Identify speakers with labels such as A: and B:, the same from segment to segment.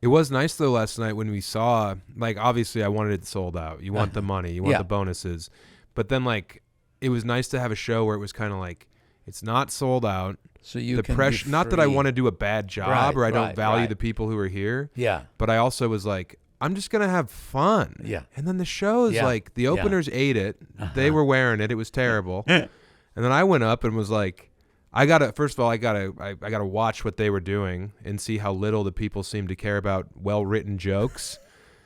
A: It was nice though last night when we saw, like, obviously I wanted it sold out. You want the money, you want the bonuses, but then like it was nice to have a show where it was kind of like it's not sold out.
B: So you
A: the
B: can
A: pressure. Not that I want to do a bad job or I don't value the people who are here.
B: Yeah.
A: But I also was like, I'm just gonna have fun.
B: Yeah.
A: And then the show is like the openers ate it. They were wearing it. It was terrible. And then I went up and was like, I gotta watch what they were doing and see how little the people seem to care about well-written jokes.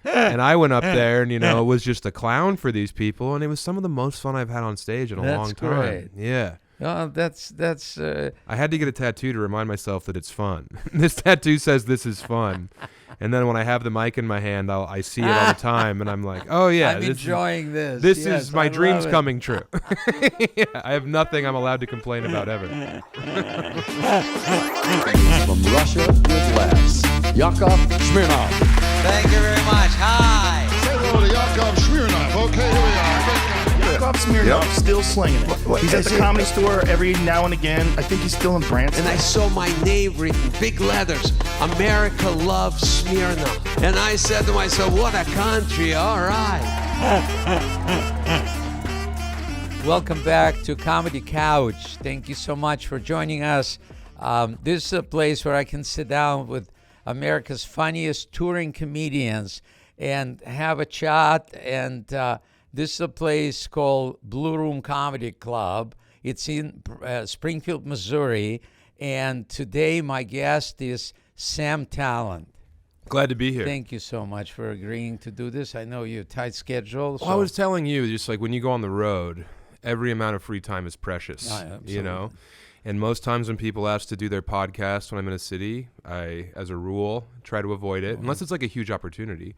A: And I went up there and, it was just a clown for these people. And it was some of the most fun I've had on stage in a long time.
B: Great.
A: Yeah.
B: That's.
A: I had to get a tattoo to remind myself that it's fun. This tattoo says this is fun. And then when I have the mic in my hand, I see it all the time, and I'm like, oh, yeah.
B: I'm enjoying this.
A: This is my dreams coming true. Yeah, I have nothing I'm allowed to complain about ever.
C: From Russia with laughs, Yakov Smirnoff.
D: Thank you very much. Hi.
E: Say hello to Yakov Smirnoff. Okay, here we are.
F: Yakov Smirnoff still slinging it. He's at the Comedy Store every now and again. I think he's still in Branson.
D: And I saw my name written, big letters, America loves Smirnoff. And I said to myself, what a country, all right.
B: Welcome back to Comedy Couch. Thank you so much for joining us. This is a place where I can sit down with America's funniest touring comedians and have a chat. And this is a place called Blue Room Comedy Club. It's in Springfield, Missouri. And today my guest is Sam Tallent.
A: Glad to be here.
B: Thank you so much for agreeing to do this. I know you have a tight schedule.
A: Well, I was telling you, just like when you go on the road, every amount of free time is precious, And most times when people ask to do their podcast when I'm in a city, I, as a rule, try to avoid it, unless it's like a huge opportunity.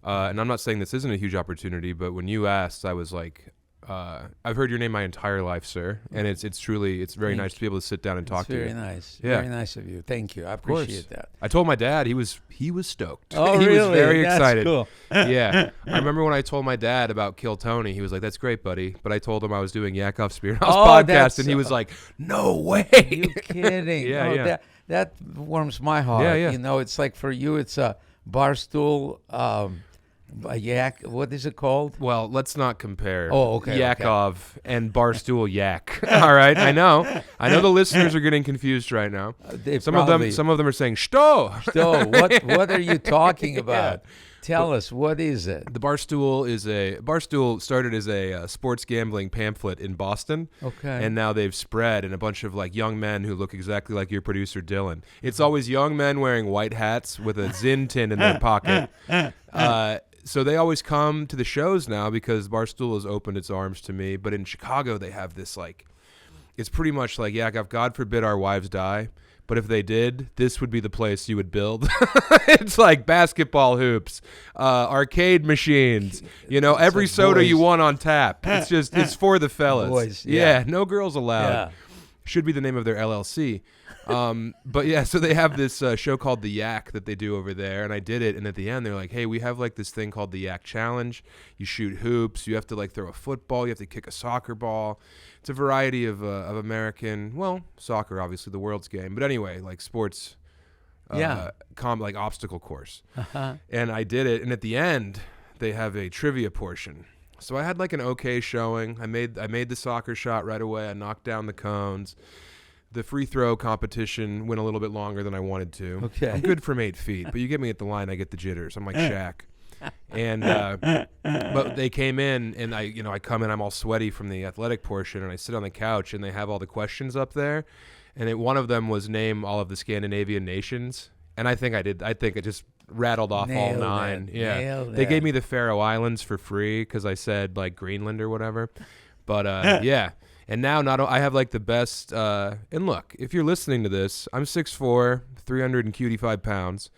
A: And I'm not saying this isn't a huge opportunity, but when you asked, I was like, I've heard your name my entire life, sir, and it's very nice to be able to sit down and talk to you.
B: Very nice.
A: Yeah.
B: Very nice of you. Thank you. I appreciate that.
A: I told my dad, he was stoked.
B: Oh,
A: he
B: really?
A: was very excited.
B: That's cool.
A: Yeah. I remember when I told my dad about Kill Tony, he was like, that's great, buddy. But I told him I was doing Yakov Smirnoff's podcast, and he was like, no way.
B: You kidding?
A: Yeah.
B: That warms my heart.
A: Yeah.
B: It's like for you, it's a Barstool, a yak. What is it called?
A: Well, let's not compare.
B: Oh, okay.
A: Yakov and Barstool Yak. All right, I know the listeners are getting confused right now. Some of them are saying "Sto."
B: What are you talking about? Tell us, what is it?
A: The Barstool started as a sports gambling pamphlet in Boston.
B: Okay.
A: And now they've spread in a bunch of like young men who look exactly like your producer Dylan. It's always young men wearing white hats with a Zinn tin in their pocket. So they always come to the shows now because Barstool has opened its arms to me. But in Chicago, they have this like, it's pretty much like, Yakov, God forbid our wives die. But if they did, this would be the place you would build. It's like basketball hoops, arcade machines, every
B: like
A: soda
B: boys.
A: you want on tap. It's for the fellas.
B: Boys,
A: yeah, no girls allowed.
B: Yeah.
A: Should be the name of their LLC. But yeah, so they have this show called The Yak that they do over there, and I did it. And at the end, they're like, "Hey, we have like this thing called the Yak Challenge. You shoot hoops. You have to like throw a football. You have to kick a soccer ball. It's a variety of American, soccer, obviously the world's game, but anyway, like sports, like obstacle course." And I did it, and at the end, they have a trivia portion. So I had like an okay showing. I made the soccer shot right away. I knocked down the cones. The free throw competition went a little bit longer than I wanted to.
B: Okay.
A: I'm good from 8 feet, but you get me at the line, I get the jitters. I'm like Shaq. And but they came in, and I come in, I'm all sweaty from the athletic portion, and I sit on the couch, and they have all the questions up there, and one of them was name all of the Scandinavian nations, and I think I just rattled off all 9. Yeah, they gave me the Faroe Islands for free because I said like Greenland or whatever, but yeah. And now I have like the best, and look, if you're listening to this, I'm 6'4", 355 pounds.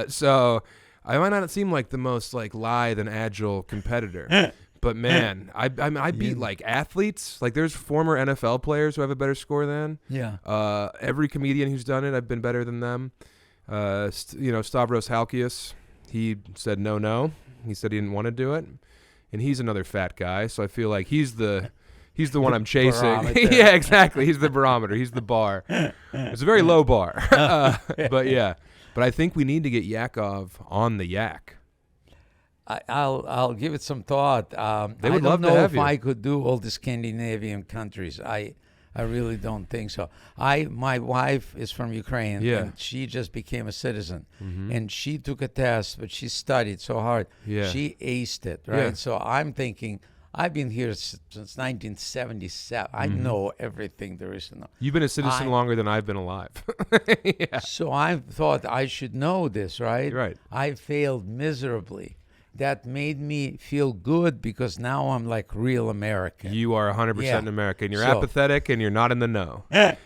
A: So I might not seem like the most like lithe and agile competitor, but man, I beat like athletes. Like there's former NFL players who have a better score than.
B: Yeah.
A: Every comedian who's done it, I've been better than them. Stavros Halkias, he said no. He said he didn't want to do it, and he's another fat guy. So I feel like he's the one I'm chasing. Yeah, exactly. He's the barometer. He's the bar. It's a very low bar. But yeah. But I think we need to get Yakov on the yak.
B: I'll give it some thought.
A: They
B: I
A: would
B: don't
A: love to
B: know
A: have
B: if
A: you.
B: I could do all the Scandinavian countries. I really don't think so. My wife is from Ukraine,
A: Yeah.
B: and she just became a citizen. And she took a test, but she studied so hard.
A: Yeah.
B: She aced it, right?
A: Yeah.
B: So I'm thinking, I've been here since 1977. I know everything there is to know.
A: You've been a citizen longer than I've been alive. Yeah.
B: So I thought I should know this, right?
A: Right.
B: I failed miserably. That made me feel good because now I'm like real American.
A: You are 100%
B: Yeah.
A: American. You're
B: So-
A: apathetic and you're not in the know.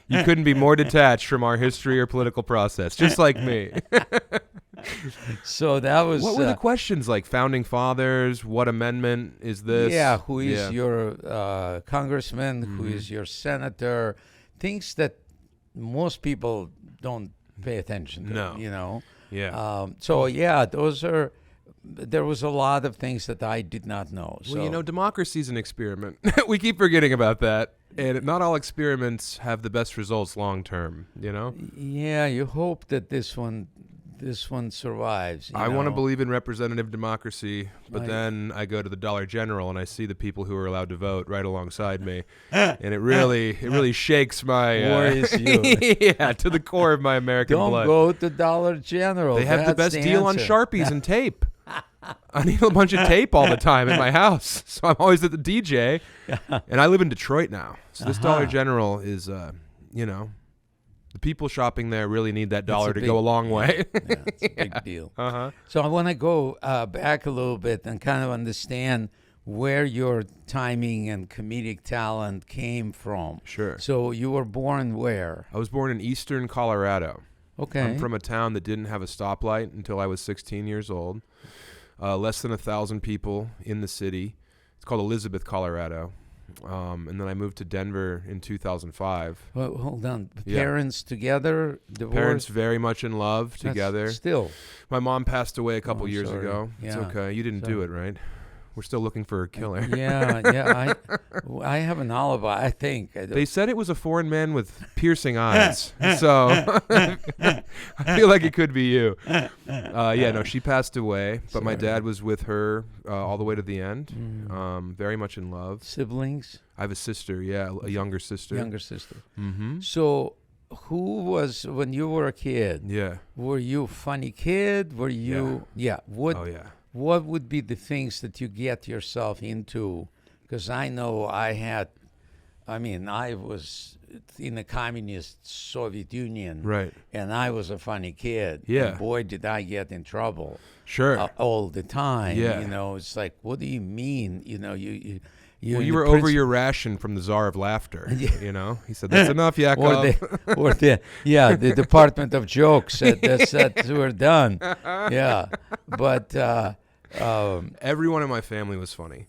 A: You couldn't be more detached from our history or political process, just like me.
B: So that was
A: What were the questions like? Founding fathers? What amendment is this?
B: yeah. Who is
A: Yeah.
B: your congressman? Who is your senator? Things that most people don't pay attention to.
A: No.
B: You know.
A: Yeah.
B: So yeah, those are. There was a lot of things that I did not know. So
A: Well, you know, democracy's an experiment. We keep forgetting about that. And not all experiments have the best results long term, you know?
B: yeah, you hope that this one survives.
A: I want to
B: know?
A: believe in representative democracy, but then I go to the Dollar General and I see the people who are allowed to vote right alongside me, and it really shakes my
B: Worries you.
A: yeah, to the core of my American
B: Don't
A: blood.
B: go to Dollar General.
A: They have the
B: That's
A: best deal on
B: answer.
A: Sharpies and tape. I need a bunch of tape all the time at my house, so I'm always at the DJ, and I live in Detroit now. So this Dollar General is, you know, the people shopping there really need that dollar to go a long way.
B: Yeah, it's a big deal.
A: Uh-huh.
B: So I want to go back a little bit and kind of understand where your timing and comedic talent came from.
A: Sure.
B: So you were born where?
A: I was born in eastern Colorado.
B: Okay.
A: I'm from a town that didn't have a stoplight until I was 16 years old. Less than 1,000 people in the city. It's called Elizabeth, Colorado. And then I moved to Denver in 2005.
B: Well, hold on.
A: Yeah.
B: Parents together? Divorced?
A: Parents very much in love
B: That's
A: together.
B: Still.
A: My mom passed away a couple
B: I'm
A: years
B: sorry.
A: ago. It's
B: Yeah.
A: okay. You didn't do it, right? We're still looking for a killer.
B: Yeah. I have an alibi, I think.
A: They said it was a foreign man with piercing eyes. So I feel like it could be you. Yeah, no, she passed away, but my dad was with her all the way to the end. Very much in love.
B: Siblings?
A: I have a sister, yeah, a younger sister.
B: Younger sister.
A: Mm-hmm.
B: So who was, when you were a kid,
A: Yeah.
B: were you a funny kid? Were you,
A: Oh, yeah.
B: What would be the things that you get yourself into? Because I know I was in the communist Soviet Union.
A: Right.
B: And I was a funny kid.
A: Yeah.
B: And boy, did I get in trouble.
A: Sure.
B: All the time.
A: Yeah.
B: You know, it's like, what do you mean? You know, you
A: Well, you were over your ration from the Tsar of Laughter. You know, he said, "That's enough, Yakov."
B: the Department of Jokes said that we're done. Yeah, but
A: Everyone in my family was funny.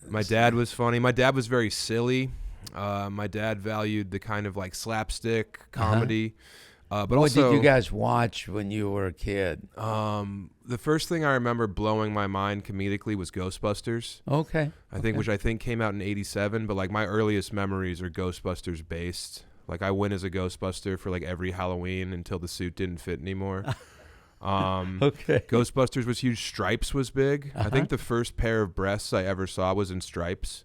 A: My dad was funny. My dad was very silly. My dad valued the kind of like slapstick comedy. But
B: what
A: also,
B: did you guys watch when you were a kid?
A: the first thing I remember blowing my mind comedically was Ghostbusters.
B: Okay,
A: Which I think came out in '87. But like my earliest memories are Ghostbusters based. Like I went as a Ghostbuster for like every Halloween until the suit didn't fit anymore.
B: Okay.
A: Ghostbusters was huge. Stripes was big. I think the first pair of breasts I ever saw was in Stripes.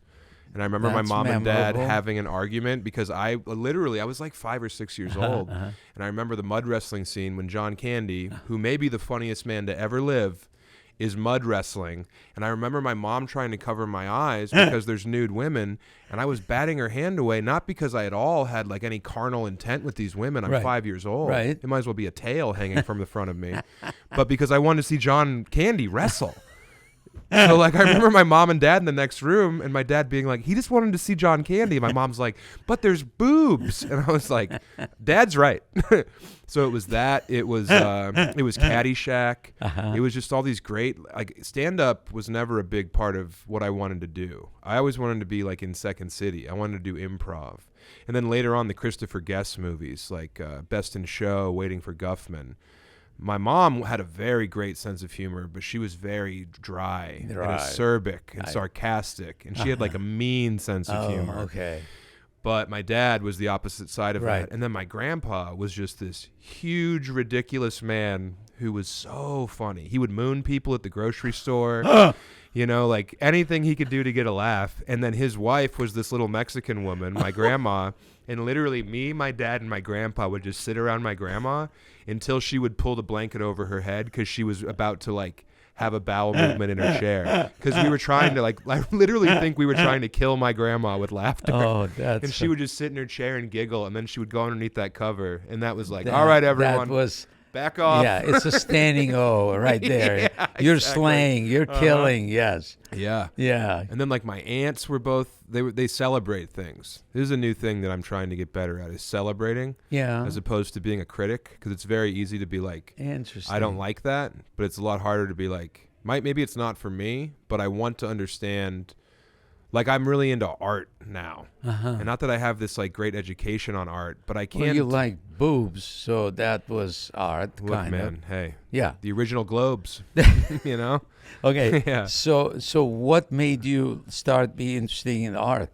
A: And I remember
B: That's
A: my mom and dad
B: memorable.
A: having an argument because I was like 5 or 6 years old. And I remember the mud wrestling scene when John Candy, who may be the funniest man to ever live, is mud wrestling. And I remember my mom trying to cover my eyes because there's nude women. And I was batting her hand away, not because I at all had like any carnal intent with these women. I'm
B: Right.
A: 5 years old.
B: Right.
A: It might as well be a tail hanging from the front of me. But because I wanted to see John Candy wrestle. So like I remember my mom and dad in the next room and my dad being like, he just wanted to see John Candy. My mom's like, but there's boobs. And I was like, Dad's right. So it was that. It was Caddyshack. It was just all these great, like stand-up was never a big part of what I wanted to do. I always wanted to be like in Second City. I wanted to do improv. And then later on the Christopher Guest movies like Best in Show, Waiting for Guffman. My mom had a very great sense of humor, but she was very dry. and acerbic and sarcastic, and she had like a mean sense of humor.
B: Okay.
A: But my dad was the opposite side of
B: Right.
A: that. And then my grandpa was just this huge, ridiculous man who was so funny. He would moon people at the grocery store, you know, like anything he could do to get a laugh. And then his wife was this little Mexican woman, my grandma. And literally me, my dad, and my grandpa would just sit around my grandma until she would pull the blanket over her head because she was about to, like, have a bowel movement in her chair, because we were trying to, like, I literally think we were trying to kill my grandma with laughter.
B: Oh, that's
A: and she would just sit in her chair and giggle, and then she would go underneath that cover, and that was like,
B: that-
A: all right, everyone,
B: That was
A: back off.
B: Yeah, it's a standing O right there.
A: Yeah,
B: You're
A: exactly.
B: slaying, you're killing. Yes.
A: Yeah.
B: Yeah.
A: And then, like, my aunts were both, they celebrate things. This is a new thing that I'm trying to get better at, is celebrating,
B: Yeah.
A: as opposed to being a critic, because it's very easy to be like,
B: Interesting.
A: I don't like that, but it's a lot harder to be like, maybe it's not for me, but I want to understand. Like, I'm really into art now, and not that I have this, like, great education on art, but I can't.
B: Well, you like boobs, so that was art,
A: Look,
B: kind
A: man,
B: of.
A: hey,
B: Yeah.
A: the original globes, you know.
B: Okay.
A: Yeah.
B: So what made you start being interested in art?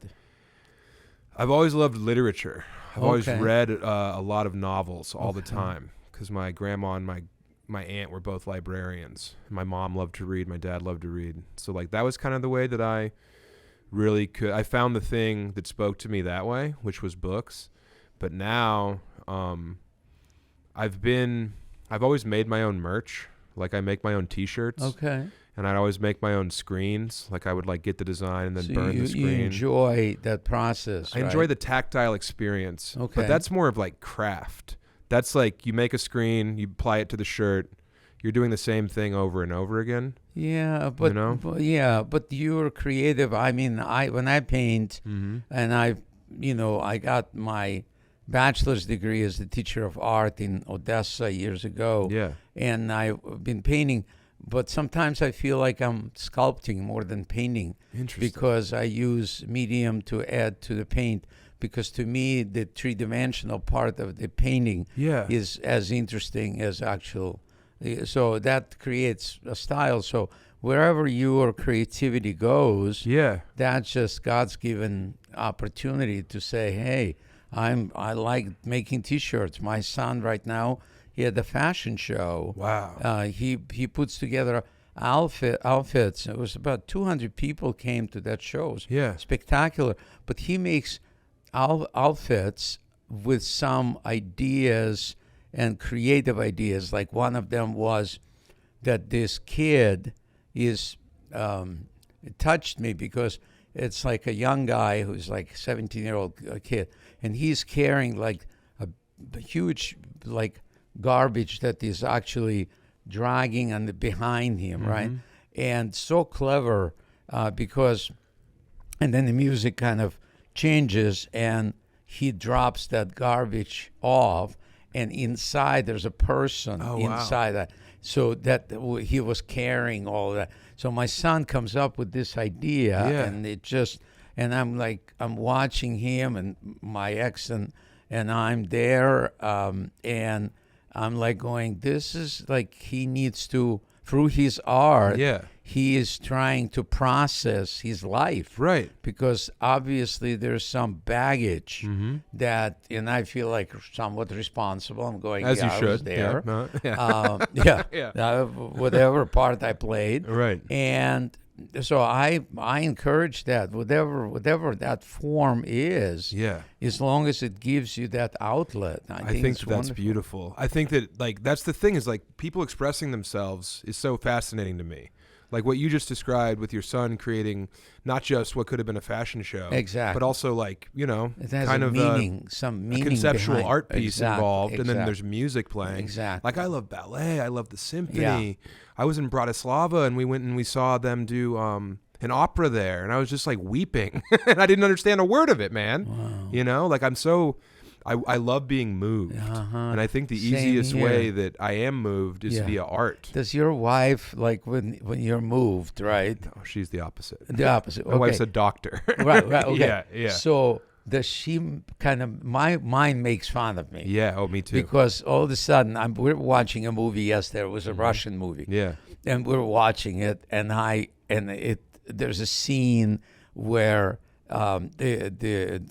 A: I've always loved literature. I've always
B: Okay.
A: read a lot of novels all the time, because my grandma and my aunt were both librarians. My mom loved to read. My dad loved to read. So, like, that was kind of the way that I really could. I found the thing that spoke to me that way, which was books. But now, I've always made my own merch. Like, I make my own T-shirts.
B: Okay.
A: And I'd always make my own screens. Like, I would, like, get the design and then
B: So
A: burn
B: you,
A: the screen.
B: you enjoy that process,
A: I enjoy
B: right?
A: the tactile experience.
B: Okay.
A: But that's more of, like, craft. That's like, you make a screen, you apply it to the shirt. You're doing the same thing over and over again.
B: Yeah, but,
A: know?
B: but you're creative. I mean, when I paint, and I got my bachelor's degree as a teacher of art in Odessa years ago.
A: Yeah.
B: And I've been painting, but sometimes I feel like I'm sculpting more than painting.
A: Interesting.
B: Because I use medium to add to the paint. Because to me, the three-dimensional part of the painting
A: Yeah.
B: is as interesting as actual. So that creates a style. So wherever your creativity goes,
A: Yeah.
B: that's just God's given opportunity to say, hey, I like making T-shirts. My son right now, he had a fashion show.
A: Wow.
B: He puts together outfits. It was about 200 people came to that show. It was
A: Yeah.
B: spectacular. But he makes outfits with some ideas and creative ideas. Like one of them was that this kid is it touched me because it's like a young guy who's like 17-year-old kid, and he's carrying like a huge like garbage that is actually dragging on the behind him, right? And so clever because, and then the music kind of changes and he drops that garbage off, and inside there's a person inside that. So that he was carrying all that. So my son comes up with this idea, and it just, and I'm like, I'm watching him and my ex and I'm there, and I'm like going, this is like, he needs to, through his art, he is trying to process his life.
A: Right.
B: Because obviously there's some baggage that, and I feel like somewhat responsible. I'm going,
A: As you
B: I
A: should.
B: was there.
A: Yeah. Yeah.
B: Whatever part I played.
A: Right.
B: And so I encourage that, whatever that form is, as long as it gives you that outlet. I think it's
A: that's
B: wonderful.
A: beautiful. I think that, like, that's the thing, is like people expressing themselves is so fascinating to me. Like what you just described with your son creating not just what could have been a fashion show,
B: Exactly,
A: but also, like, you know,
B: it has
A: kind
B: a
A: of
B: meaning, some meaning,
A: a conceptual
B: behind.
A: art piece involved, and then
B: Exactly.
A: there's music playing.
B: Exactly.
A: Like, I love ballet. I love the symphony. I was in Bratislava, and we went and we saw them do an opera there, and I was just like weeping, and I didn't understand a word of it, man.
B: Wow.
A: You know, like I love being moved, and I think the
B: Same
A: easiest
B: here.
A: way that I am moved is via art.
B: Does your wife, like when you're moved, right?
A: Oh, she's the opposite.
B: The opposite.
A: My wife's a doctor.
B: Right. Okay.
A: Yeah.
B: So does she kind of, my mind makes fun of me.
A: Yeah. Oh, me too.
B: Because all of a sudden, we're watching a movie yesterday. It was a Russian movie.
A: Yeah.
B: And we're watching it, and there's a scene where the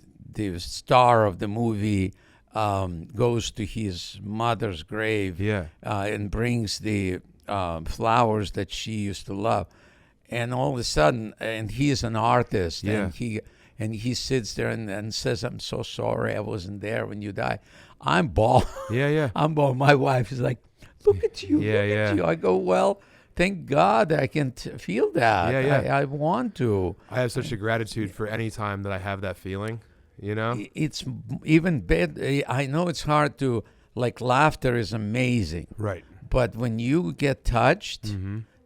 B: the star of the movie goes to his mother's grave and brings the flowers that she used to love. And all of a sudden, and he is an artist, and he sits there and says, "I'm so sorry I wasn't there when you died." I'm bald. I'm bald. My wife is like, "Look at you, look at you." I go, "Well, thank God I can feel that. I want to."
A: I have such a gratitude for any time that I have that feeling, you know?
B: It's even better. I know it's hard to, like, laughter is amazing.
A: Right.
B: But when you get touched,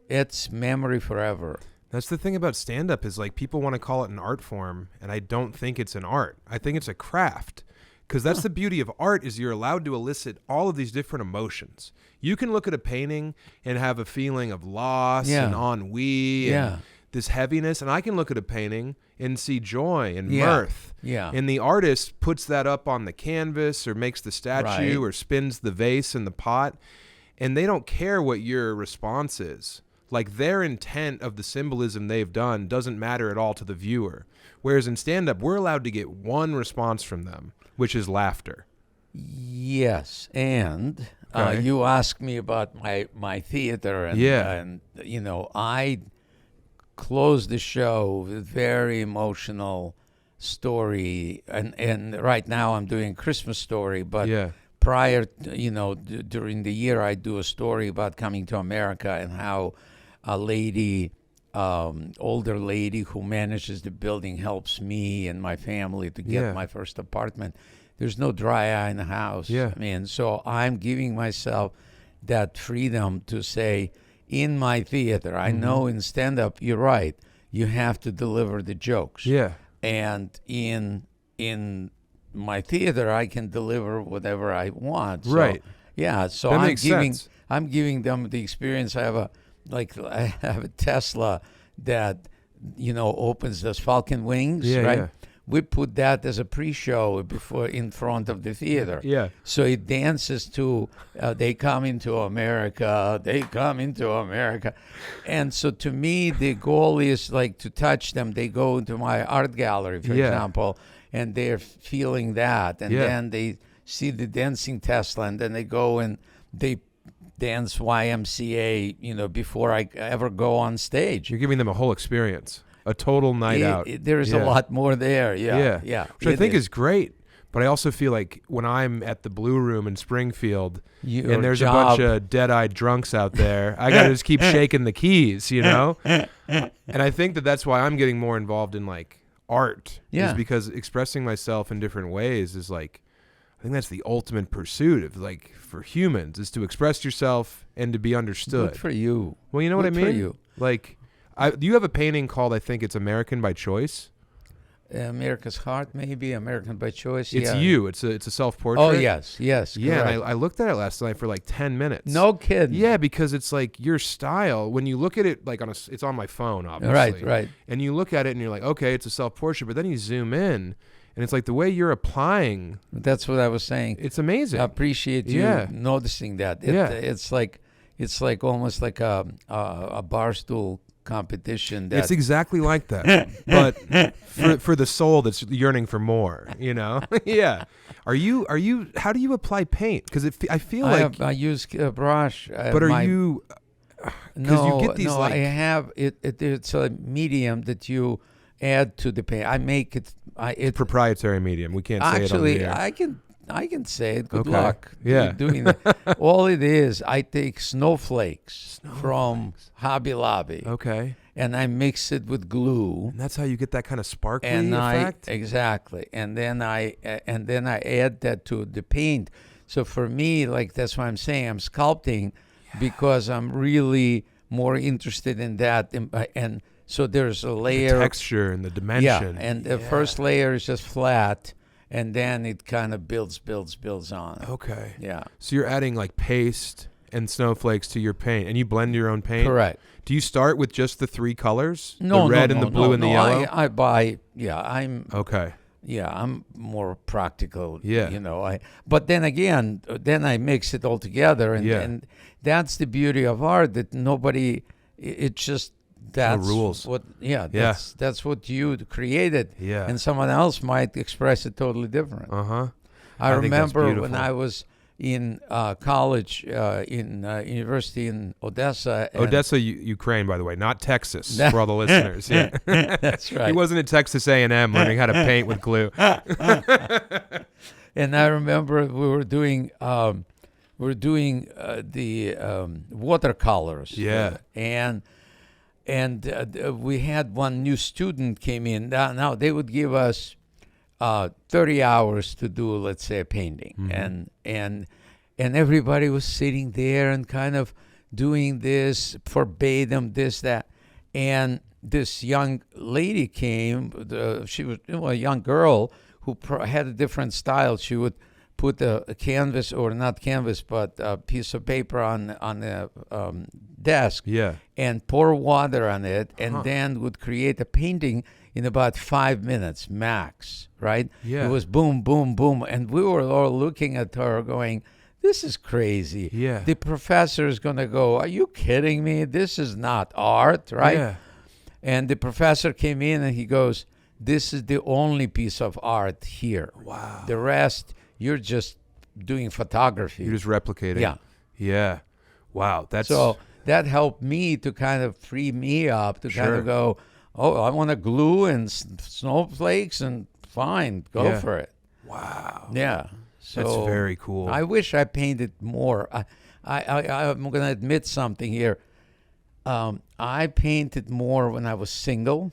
B: it's memory forever.
A: That's the thing about stand-up is, like, people want to call it an art form, and I don't think it's an art. I think it's a craft. Because that's the beauty of art, is you're allowed to elicit all of these different emotions. You can look at a painting and have a feeling of loss and ennui and this heaviness, and I can look at a painting and see joy and mirth. And the artist puts that up on the canvas or makes the statue or spins the vase in the pot, and they don't care what your response is. Like, their intent of the symbolism they've done doesn't matter at all to the viewer. Whereas in stand-up, we're allowed to get one response from them, which is laughter.
B: Yes, and you asked me about my theater, and you know, I closed the show with a very emotional story, and right now I'm doing Christmas story, but prior, you know, during the year I do a story about coming to America and how a lady, older lady who manages the building helps me and my family to get my first apartment. There's no dry eye in the house. I mean, so I'm giving myself that freedom to say, in my theater, I know in stand-up, you're right, you have to deliver the jokes. And in my theater, I can deliver whatever I want. So, so
A: that makes sense.
B: I'm giving them the experience. I have a Tesla that, you know, opens those falcon wings, right? We put that as a pre-show before in front of the theater. So it dances to "They Come Into America, They Come Into America." And so to me, the goal is like to touch them. They go into my art gallery, for example, and they're feeling that. And then they see the dancing Tesla, and then they go and they dance YMCA, you know, before I ever go on stage.
A: You're giving them a whole experience. A total night out.
B: There's a lot more there.
A: Which I think is great. But I also feel like when I'm at the Blue Room in Springfield and there's a bunch of dead-eyed drunks out there, I got to just keep shaking the keys, you know? And I think that that's why I'm getting more involved in, like, art. Is because expressing myself in different ways is, like, I think that's the ultimate pursuit of, like, for humans, is to express yourself and to be understood.
B: Good for you.
A: Well, you know what I mean?
B: Good for you.
A: Like, you have a painting called, I think it's American by Choice.
B: America's Heart, maybe. American by Choice.
A: It's you. It's a self-portrait.
B: Oh, yes.
A: Yeah,
B: correct.
A: and I looked at it last night for like 10 minutes.
B: No kidding.
A: Yeah, because it's like your style. When you look at it, like it's on my phone, obviously.
B: Right.
A: And you look at it and you're like, okay, it's a self-portrait. But then you zoom in, and it's like the way you're applying.
B: That's what I was saying.
A: It's amazing.
B: I appreciate you noticing that. It's like almost like a barstool competition.
A: It's exactly like that, but for the soul that's yearning for more, you know. Are you? How do you apply paint? Because I feel like
B: I use a brush.
A: But are you? Because you get these
B: I have it. It's a medium that you add to the paint. I make it. It's
A: proprietary medium. We can't say
B: actually.
A: it on the air.
B: I can say it. Good
A: Okay.
B: luck. Doing that. All it is, I take snowflakes from Hobby Lobby.
A: Okay.
B: And I mix it with glue.
A: And that's how you get that kind of sparkly effect.
B: Exactly. And then I add that to the paint. So for me, like, that's why I'm saying I'm sculpting, because I'm really more interested in that. And so there's a layer,
A: the texture and the dimension.
B: Yeah. And the first layer is just flat. And then it kind of builds on.
A: Okay.
B: Yeah.
A: So you're adding like paste and snowflakes to your paint, and you blend your own paint?
B: Correct.
A: Do you start with just the three colors?
B: No,
A: the red and the blue and the yellow?
B: I buy, I'm...
A: Okay.
B: Yeah, I'm more practical.
A: Yeah.
B: You know, but then again, I mix it all together. And that's the beauty of art, that nobody... It's just that's
A: rules.
B: what. Yeah, that's what you created.
A: Yeah.
B: And someone else might express it totally different.
A: Uh-huh.
B: I
A: think that's
B: remember when
A: beautiful.
B: I was in college in university in Odessa. and-
A: Odessa, Ukraine, by the way, not Texas, for all the listeners. Yeah.
B: That's right.
A: He wasn't at Texas A&M learning how to paint with glue.
B: And I remember we were doing the watercolors.
A: Yeah.
B: And we had one new student came in. Now they would give us 30 hours to do, let's say, a painting, and everybody was sitting there and kind of doing this verbatim, this, that, and this young lady came. She was a young girl who had a different style. She would put a canvas, or not canvas, but a piece of paper on the desk,
A: Yeah.
B: and pour water on it, and then would create a painting in about 5 minutes max, right?
A: Yeah.
B: It was boom, boom, boom. And we were all looking at her going, this is crazy.
A: Yeah.
B: The professor is going to go, are you kidding me? This is not art, right?
A: Yeah.
B: And the professor came in and he goes, this is the only piece of art here.
A: Wow.
B: The rest, you're just doing photography.
A: You're just replicating.
B: Yeah.
A: Yeah. Wow. That's
B: So that helped me to kind of free me up to kind
A: Sure.
B: of go, oh, I want to glue and snowflakes, and fine, go
A: Yeah.
B: for it.
A: wow.
B: Yeah. So
A: That's very cool.
B: I wish I painted more. I'm going to admit something here. I painted more when I was single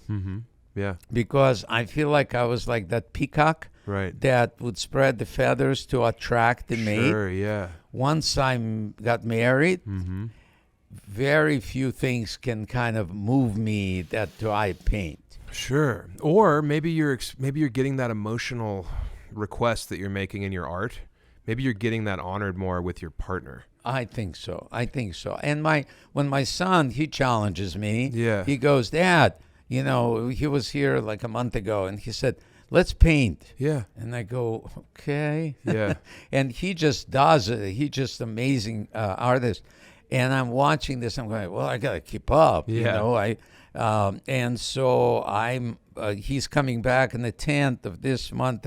A: Yeah.
B: because I feel like I was like that peacock
A: Right.
B: that would spread the feathers to attract the mate.
A: Sure. Yeah.
B: Once I got married, very few things can kind of move me that I paint.
A: Sure. Or maybe you're getting that emotional request that you're making in your art. Maybe you're getting that honored more with your partner.
B: I think so. And when my son, he challenges me.
A: Yeah.
B: He goes, Dad, he was here like a month ago, and he said, let's paint.
A: Yeah.
B: And I go, okay.
A: Yeah.
B: And he just does it. He's just amazing artist. And I'm watching this. I'm going, well, I got to keep up.
A: Yeah.
B: And so he's coming back on the 10th of this month.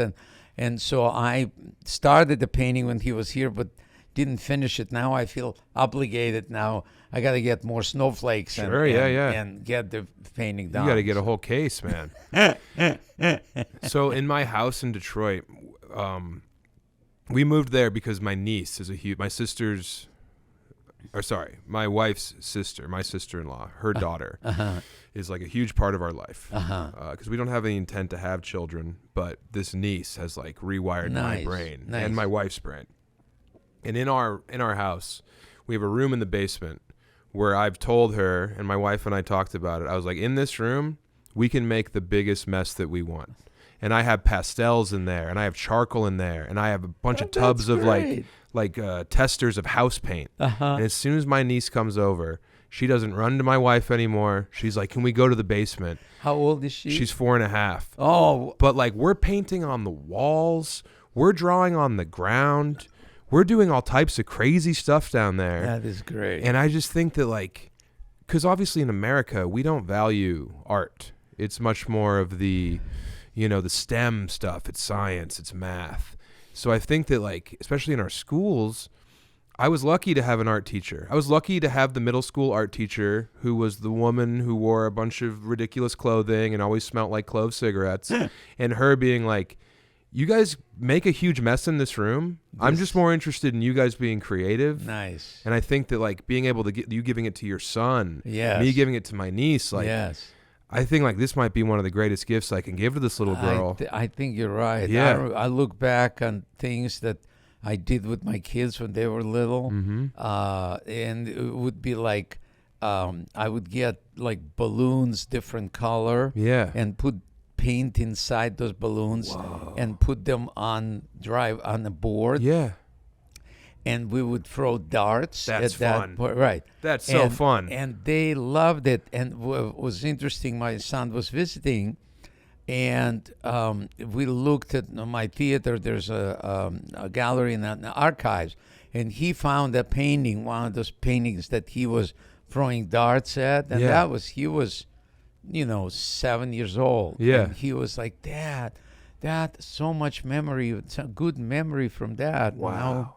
B: And so I started the painting when he was here, but didn't finish it. Now I feel obligated. Now I got to get more snowflakes
A: Sure,
B: and get the painting done.
A: You got to get a whole case, man. So in my house in Detroit, we moved there because my niece is my wife's sister, my sister-in-law, her daughter is like a huge part of our life. Because we don't have any intent to have children, but this niece has like rewired my brain and my wife's brain. And in our house, we have a room in the basement where I've told her, and my wife and I talked about it. I was like, in this room, we can make the biggest mess that we want. And I have pastels in there, and I have charcoal in there, and I have a bunch of tubs of like testers of house paint. And as soon as my niece comes over, she doesn't run to my wife anymore. She's like, can we go to the basement?
B: How old is she?
A: She's 4.5.
B: Oh.
A: But like, we're painting on the walls. We're drawing on the ground. We're doing all types of crazy stuff down there.
B: That is great.
A: And I just think that like, because obviously in America, we don't value art. It's much more of the, the STEM stuff. It's science, it's math. So I think that like, especially in our schools, I was lucky to have an art teacher. I was lucky to have the middle school art teacher who was the woman who wore a bunch of ridiculous clothing and always smelled like clove cigarettes. And her being like, you guys make a huge mess in this room. I'm just more interested in you guys being creative.
B: Nice.
A: And I think that like being able to get you giving it to your son,
B: Yes.
A: me giving it to my niece, like
B: Yes.
A: I think like this might be one of the greatest gifts I can give to this little girl.
B: I think you're right.
A: Yeah.
B: I look back on things that I did with my kids when they were little, and it would be like I would get like balloons, different color, and put paint inside those balloons and put them on the board.
A: Yeah.
B: And we would throw darts
A: That's
B: at that
A: fun.
B: point. Right.
A: That's so fun.
B: And they loved it. And what was interesting, my son was visiting, and we looked at my theater. There's a gallery in the archives, and he found a painting, one of those paintings that he was throwing darts at, and
A: Yeah.
B: he was, 7 years old.
A: Yeah.
B: And he was like, Dad, so much memory, so good memory from that.
A: Wow.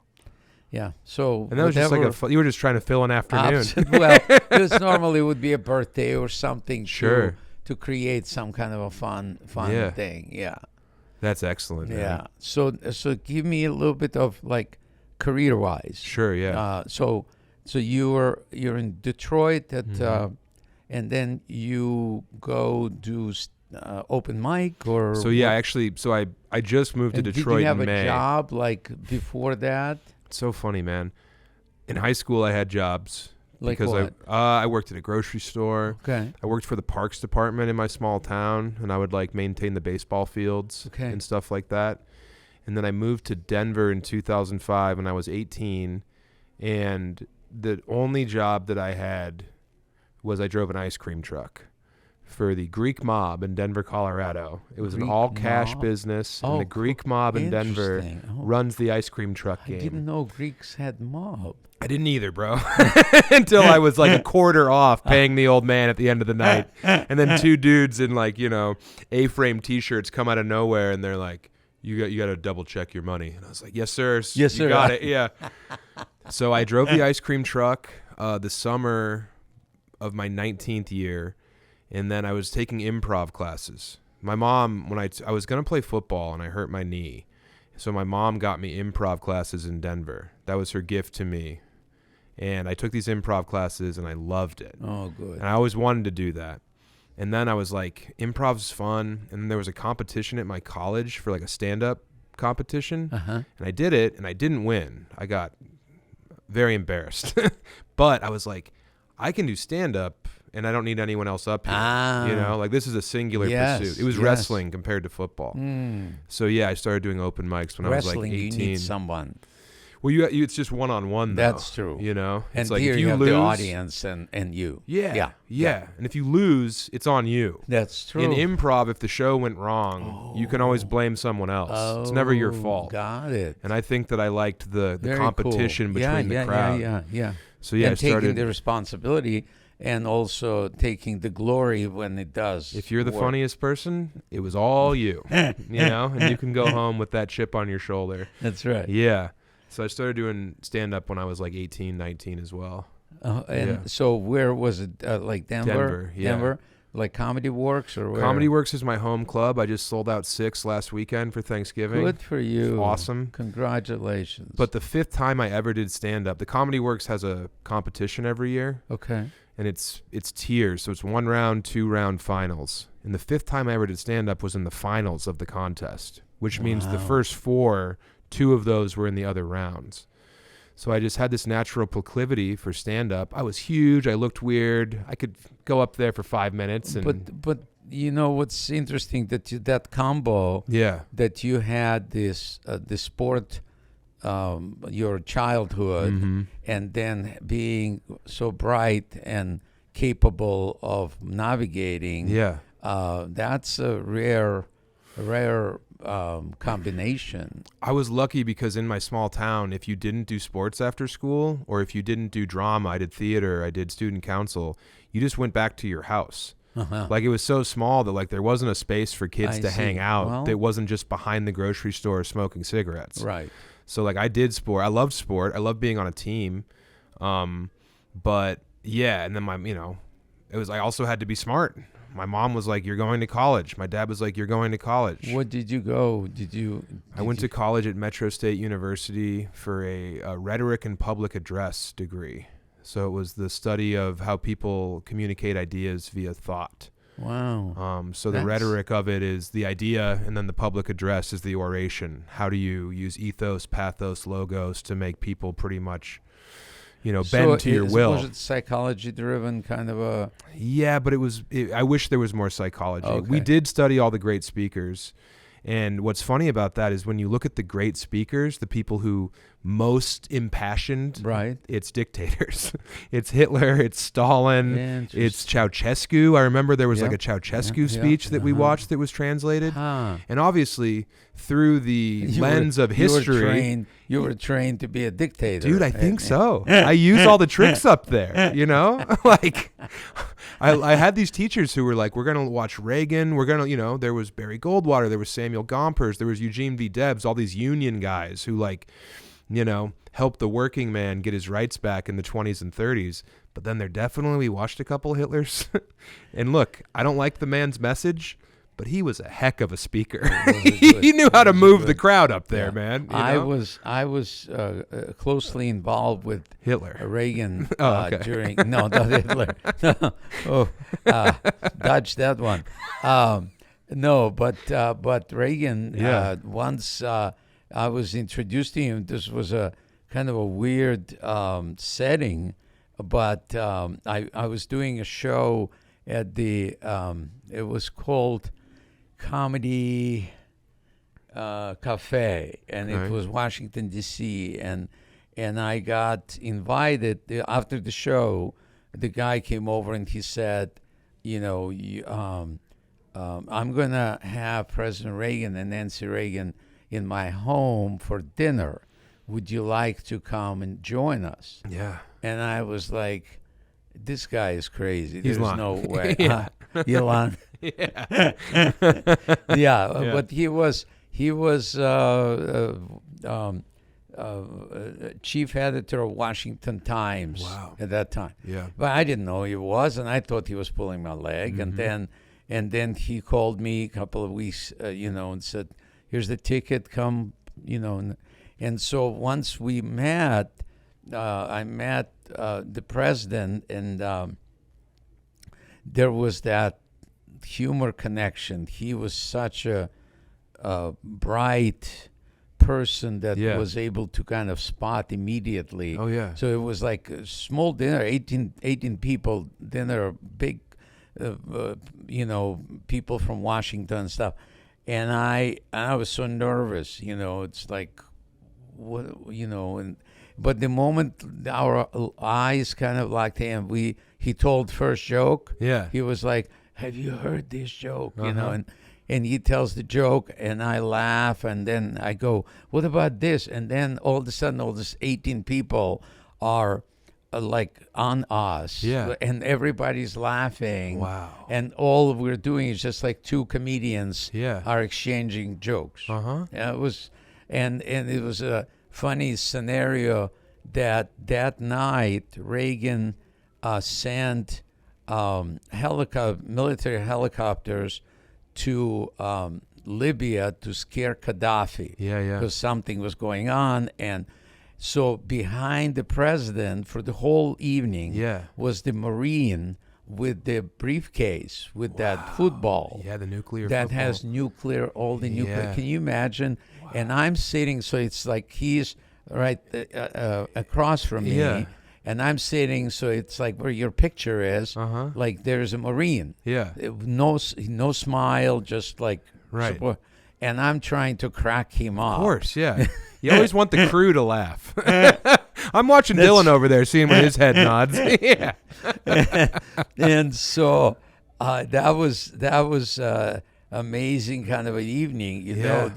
B: Yeah. So
A: And that was just like you were just trying to fill an afternoon.
B: well, this normally would be a birthday or something.
A: Sure.
B: To create some kind of a fun
A: Yeah.
B: thing. Yeah.
A: That's excellent. man.
B: Yeah. So give me a little bit of like career-wise.
A: Sure. Yeah.
B: So you're in Detroit
A: Mm-hmm.
B: and then you go do open mic or
A: So yeah, actually, I just moved to
B: and
A: Detroit
B: did you have
A: in May.
B: a job like before that?
A: It's so funny, man. In high school, I had jobs
B: Like
A: because
B: what?
A: I worked at a grocery store.
B: Okay.
A: I worked for the parks department in my small town, and I would like maintain the baseball fields
B: Okay.
A: and stuff like that. And then I moved to Denver in 2005 when I was 18, and the only job that I had was I drove an ice cream truck for the Greek mob in Denver, Colorado. It was
B: Greek
A: an all-cash
B: mob?
A: business,
B: Oh,
A: and the Greek mob in Denver
B: interesting. Oh.
A: runs the ice cream truck
B: I
A: game.
B: didn't know Greeks had mob.
A: I didn't either, bro. Until I was like a quarter off paying the old man at the end of the night. And then two dudes in like, A-frame T-shirts come out of nowhere and they're like, you got to double check your money. And I was like, yes, sir.
B: Yes, sir.
A: You got it. Yeah. So I drove the ice cream truck the summer of my 19th year. And then I was taking improv classes. My mom, when I was going to play football and I hurt my knee. So my mom got me improv classes in Denver. That was her gift to me. And I took these improv classes and I loved it.
B: Oh, good.
A: And I always wanted to do that. And then I was like, improv's fun. And then there was a competition at my college for like a stand-up competition.
B: Uh-huh.
A: And I did it and I didn't win. I got very embarrassed. But I was like, I can do stand-up and I don't need anyone else up here. Like this is a singular
B: Yes,
A: pursuit. It was
B: yes.
A: wrestling compared to football. So yeah, I started doing open mics when I was like
B: Wrestling,
A: 18.
B: you need someone.
A: Well, you it's just one-on-one though.
B: That's true.
A: And
B: And
A: it's like
B: here
A: if
B: you
A: you
B: have
A: lose,
B: the audience and you.
A: Yeah. And if you lose, it's on you.
B: That's true.
A: In improv, if the show went wrong, you can always blame someone else. It's never your fault.
B: Got it.
A: And I think that I liked the
B: Very
A: competition
B: cool.
A: between the crowd.
B: Yeah.
A: So yeah,
B: and
A: I started.
B: taking the responsibility and also taking the glory when it does.
A: If you're the
B: work.
A: funniest person, it was all you. And you can go home with that chip on your shoulder.
B: That's right.
A: Yeah. So I started doing stand-up when I was like 18, 19 as well.
B: So where was it? Like Denver?
A: Denver, yeah.
B: Denver? Like Comedy Works or where?
A: Comedy Works is my home club. I just sold out 6 last weekend for Thanksgiving.
B: Good for you.
A: Awesome.
B: Congratulations.
A: But the 5th time I ever did stand-up, the Comedy Works has a competition every year.
B: Okay.
A: And it's tiers. So it's 1 round, 2 round finals. And the 5th time I ever did stand-up was in the finals of the contest, which means the first 4, 2 of those were in the other rounds. So I just had this natural proclivity for stand-up. I was huge. I looked weird. I could go up there for 5 minutes. And
B: But you know what's interesting that combo
A: yeah,
B: that you had this sport, your childhood,
A: Mm-hmm.
B: and then being so bright and capable of navigating.
A: yeah.
B: That's a rare combination.
A: I was lucky because in my small town, if you didn't do sports after school or if you didn't do drama, I did theater, I did student council, you just went back to your house.
B: Uh-huh.
A: Like it was so small that like there wasn't a space for kids
B: I
A: to
B: see.
A: hang out.
B: Well-
A: It wasn't just behind the grocery store smoking cigarettes.
B: Right.
A: So like I did sport. I loved sport. I loved being on a team. But yeah, and then I also had to be smart. My mom was like, "You're going to college." My dad was like, "You're going to college."
B: What did you go?
A: I went to college at Metro State University for a rhetoric and public address degree. So it was the study of how people communicate ideas via thought.
B: Wow.
A: So the rhetoric of it is the idea, and then the public address is the oration. How do you use ethos, pathos, logos to make people pretty much, bend to your will?
B: Was it psychology-driven kind of a?
A: Yeah, but I wish there was more psychology.
B: Okay.
A: We did study all the great speakers, And what's funny about that is when you look at the great speakers, the people who most impassioned,
B: Right.
A: it's dictators. It's Hitler, it's Stalin,
B: Interesting.
A: it's Ceausescu. I remember there was like a
B: Yep.
A: Ceausescu
B: Yep.
A: speech that we
B: Uh-huh.
A: watched that was translated.
B: Huh.
A: And obviously, through the
B: You
A: lens
B: were-
A: of history,
B: you were trained to be a dictator.
A: dude, I think so. I use all the tricks up there, you know? Like, I had these teachers who were like, we're going to watch Reagan. We're going to, you know, there was Barry Goldwater. There was Samuel Gompers. There was Eugene V. Debs, all these union guys who, like, you know, helped the working man get his rights back in the 20s and 30s. But then we watched a couple of Hitlers. And look, I don't like the man's message, but he was a heck of a speaker. He knew how to move the crowd up there, man. You know?
B: I was closely involved with
A: Hitler.
B: Reagan
A: Okay.
B: during not Hitler. Dodge that one. No, but Reagan.
A: Yeah.
B: Once I was introduced to him. This was a kind of a weird setting, but I was doing a show at the. It was called Comedy Cafe, and it
A: Okay.
B: was Washington D.C. and I got invited after the show. The guy came over and he said, you know, I'm gonna have President Reagan and Nancy Reagan in my home for dinner. Would you like to come and join us?
A: Yeah.
B: And I was like, this guy is crazy.
A: He's
B: There's
A: lying.
B: no way.
A: Yeah.
B: You're lying.
A: Yeah.
B: Yeah, but he was chief editor of Washington Times
A: Wow.
B: at that time.
A: Yeah.
B: But I didn't know he was, and I thought he was pulling my leg.
A: Mm-hmm.
B: And then he called me a couple of weeks, and said, "Here's the ticket. Come, And so once we met, I met the president, and there was that humor connection. He was such a bright person that
A: Yeah.
B: was able to kind of spot immediately.
A: Oh, yeah.
B: So it was like a small dinner, 18 people dinner, big, people from Washington and stuff. And I was so nervous, it's like, but the moment our eyes kind of locked in, he told first joke.
A: Yeah.
B: He was like, "Have you heard this joke?"
A: Uh-huh.
B: And he tells the joke, and I laugh, and then I go, "What about this?" And then all of a sudden, all these 18 people are like on us,
A: Yeah.
B: and everybody's laughing.
A: Wow.
B: And all we're doing is just like two comedians
A: Yeah.
B: are exchanging jokes.
A: Uh-huh.
B: Yeah, it was, and it was a funny scenario that night Reagan sent military helicopters to Libya to scare Gaddafi.
A: Yeah, yeah.
B: Because something was going on, and so behind the president for the whole evening
A: Yeah.
B: was the Marine with the briefcase with that football.
A: Yeah, the nuclear
B: That
A: football.
B: has nuclear, all the nuclear.
A: Yeah.
B: Can you imagine? And I'm sitting, so it's like he's right across from me,
A: Yeah.
B: and I'm sitting, so it's like where your picture is.
A: Uh-huh.
B: Like there's a Marine.
A: Yeah.
B: No smile, just like
A: Right.
B: support. And I'm trying to crack him off.
A: Of course, yeah. You always want the crew to laugh. I'm watching Dylan over there, seeing when his head nods. Yeah.
B: And so that was amazing kind of an evening,
A: Yeah.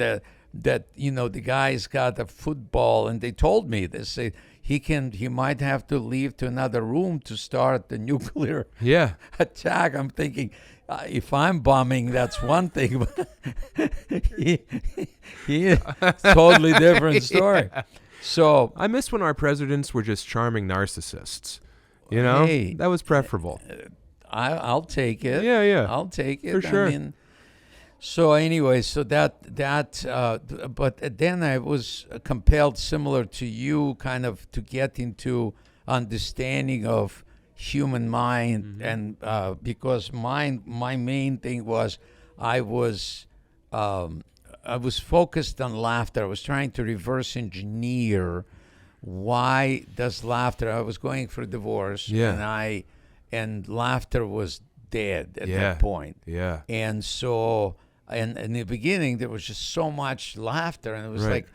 B: that the guys got a football, and they told me this. He might have to leave to another room to start the nuclear
A: Yeah.
B: attack. I'm thinking, if I'm bombing, that's one thing, but he totally different story.
A: Yeah.
B: So
A: I miss when our presidents were just charming narcissists. You know?
B: Hey.
A: That was preferable.
B: I'll take it.
A: Yeah, yeah.
B: I'll take it.
A: For sure.
B: I mean, so anyway, so that but then I was compelled, similar to you, kind of to get into understanding of human mind, and because my main thing was I was focused on laughter. I was trying to reverse engineer why does laughter. I was going for divorce, and laughter was dead at that point.
A: Yeah.
B: And so And in the beginning, there was just so much laughter, and it was
A: Right.
B: like,